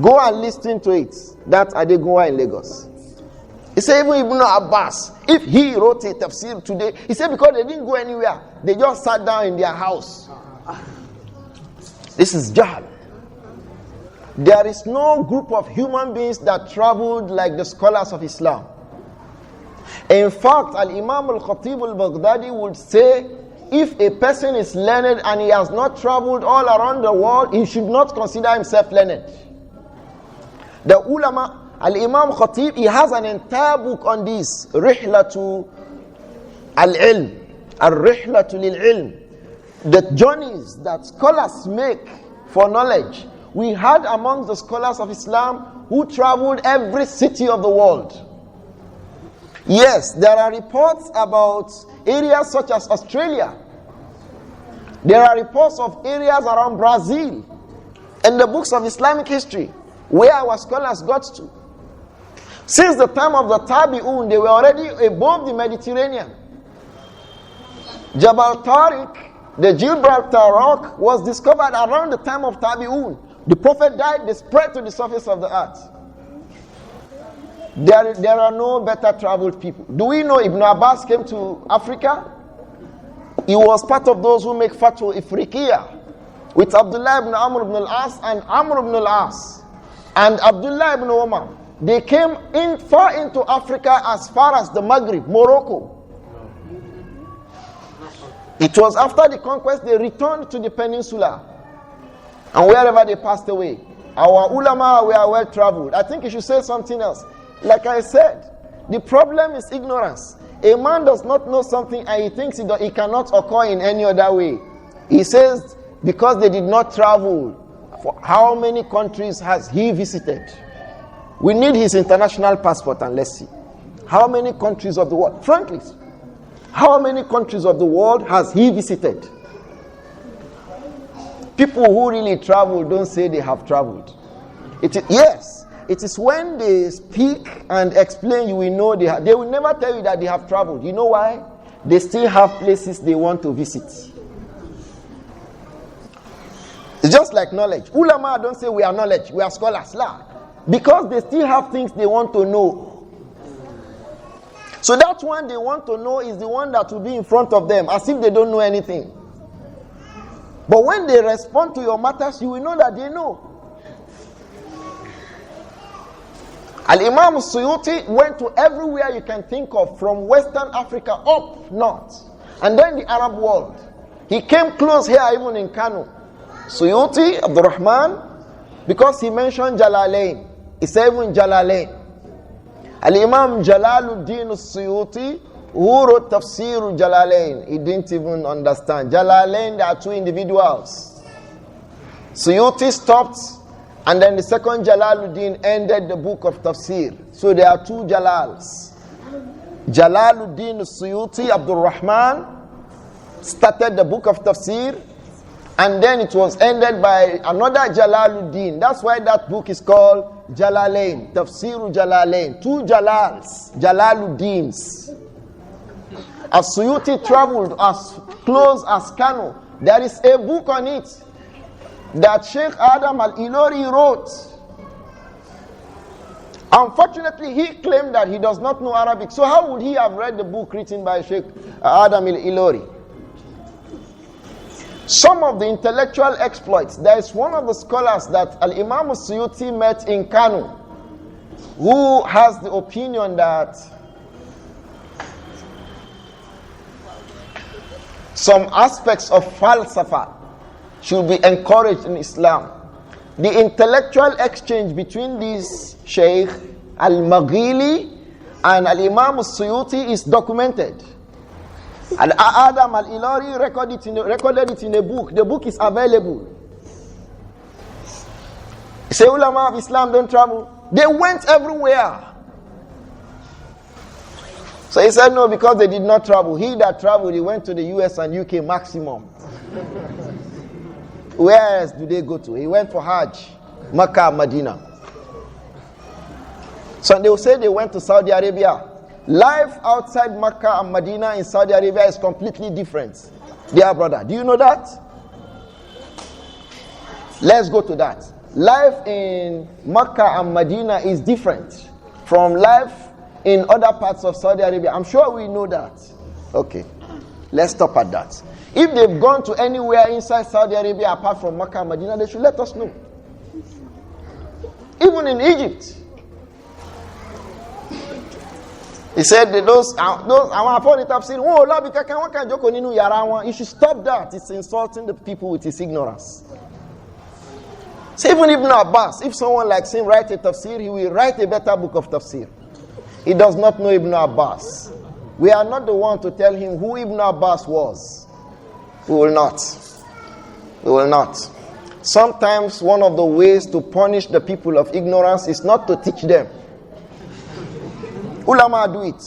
Go and listen to it. That Adegunwa in Lagos. He said even Ibn Abbas, if he wrote a tafsir today, he said because they didn't go anywhere, they just sat down in their house. This is jahl. There is no group of human beings that traveled like the scholars of Islam. In fact, Al-Imam Al-Khatib Al-Baghdadi would say, if a person is learned and he has not traveled all around the world, he should not consider himself learned. The ulama, Al-Imam Khatib, he has an entire book on this, Rihlatu Al-Ilm, Al-Rihlatu Lil-Ilm, the journeys that scholars make for knowledge. We had amongst the scholars of Islam who traveled every city of the world. Yes, there are reports about areas such as Australia. There are reports of areas around Brazil in the books of Islamic history where our scholars got to. Since the time of the Tabi'un, they were already above the Mediterranean. Jabal Tariq, the Gibraltar rock, was discovered around the time of Tabi'un. The Prophet died, they spread to the surface of the earth. There are no better traveled people. Do we know Ibn Abbas came to Africa? He was part of those who make Fatwa Ifriqiya with Abdullah ibn Amr ibn al-As and Amr ibn al-As and Abdullah ibn Umar. They came in far into Africa as far as the Maghrib, Morocco. It was after the conquest they returned to the peninsula. And wherever they passed away, our ulama were well traveled. I think you should say something else. Like I said, the problem is ignorance. A man does not know something and he thinks it cannot occur in any other way. He says, because they did not travel, for how many countries has he visited? We need his international passport and let's see. How many countries of the world? Frankly, how many countries of the world has he visited? People who really travel don't say they have traveled. Yes, it is when they speak and explain you will know they will never tell you that they have traveled. You know why? They still have places they want to visit. It's just like knowledge. Ulama don't say we are knowledge, we are scholars. La. Because they still have things they want to know. So that one they want to know is the one that will be in front of them as if they don't know anything. But when they respond to your matters, you will know that they know. Al-Imam Suyuti went to everywhere you can think of, from Western Africa up north, and then the Arab world. He came close here even in Kano. Suyuti, Abdurrahman, because he mentioned Jalalain. He said even Jalalain. Al-Imam Jalaluddin Suyuti, who wrote Tafsir Jalalain, he didn't even understand. Jalalain, there are two individuals. Suyuti stopped, and then the second Jalaluddin ended the book of Tafsir. So there are two Jalals. Jalaluddin Suyuti, Abdurrahman, started the book of Tafsir, and then it was ended by another Jalaluddin. That's why that book is called Jalalain, Tafsir Jalalain. Two Jalals, Jalaluddins. As Suyuti traveled as close as Kano, there is a book on it that Shaykh Adam Al-Ilori wrote. Unfortunately, he claimed that he does not know Arabic. So how would he have read the book written by Shaykh Adam Al-Ilori? Some of the intellectual exploits. There is one of the scholars that Al-Imam Suyuti met in Kano, who has the opinion that some aspects of falsafa should be encouraged in Islam. The intellectual exchange between this Shaykh Al-Maghili and Al-Imam Suyuti is documented. Adam Al-Ilori recorded it in a book. The book is available. Say ulama of Islam don't travel. They went everywhere. So he said no, because they did not travel. He that traveled, he went to the US and UK maximum. Where else do they go to? He went for Hajj, Makkah, Medina. So they will say they went to Saudi Arabia. Life outside Makkah and Medina in Saudi Arabia is completely different. Dear brother, do you know that? Let's go to that. Life in Makkah and Medina is different from life in other parts of Saudi Arabia. I'm sure we know that. Okay, let's stop at that. If they've gone to anywhere inside Saudi Arabia apart from Makkah and Medina, they should let us know. Even in Egypt. He said that those you should stop that. It's insulting the people with his ignorance. So even Ibn Abbas, if someone likes him write a tafsir, he will write a better book of tafsir. He does not know Ibn Abbas. We are not the one to tell him who Ibn Abbas was. We will not. We will not. Sometimes one of the ways to punish the people of ignorance is not to teach them. Ulama do it.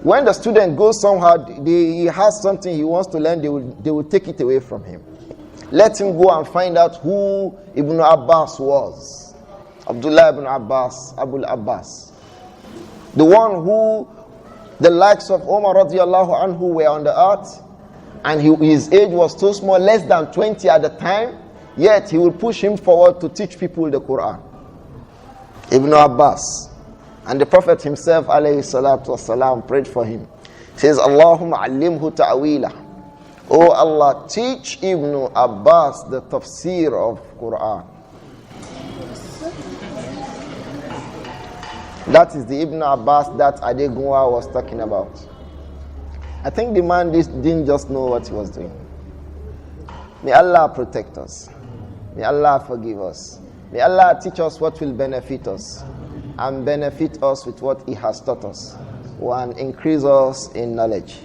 When the student goes somehow, he has something he wants to learn, they will take it away from him. Let him go and find out who Ibn Abbas was. Abdullah ibn Abbas, Abul Abbas. The one who the likes of Umar radiallahu anhu were on the earth, and his age was too small, less than 20 at the time, yet he will push him forward to teach people the Quran. Ibn Abbas. And the Prophet himself, alayhi salatu wasalam, prayed for him. He says, Allahumma allimhu ta'wila. Oh Allah, teach Ibn Abbas the tafsir of Quran. That is the Ibn Abbas that Adegunwa was talking about. I think the man didn't just know what he was doing. May Allah protect us. May Allah forgive us. May Allah teach us what will benefit us, and benefit us with what He has taught us, and increase us in knowledge.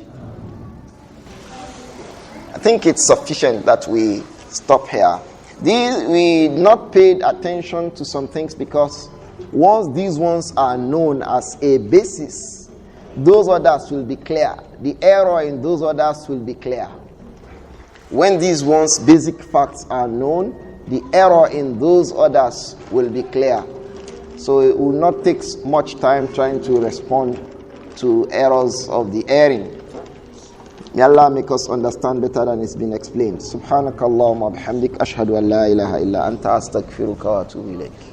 I think it's sufficient that we stop here. We not paid attention to some things because once these ones are known as a basis, those others will be clear. The error in those others will be clear. When these ones, basic facts, are known, the error in those others will be clear. So it will not take much time trying to respond to errors of the erring. May Allah make us understand better than it's been explained. Subhanakallahumma bihamdik ashhadu an la ilaha illa anta astaghfiruka wa atubu ilayk.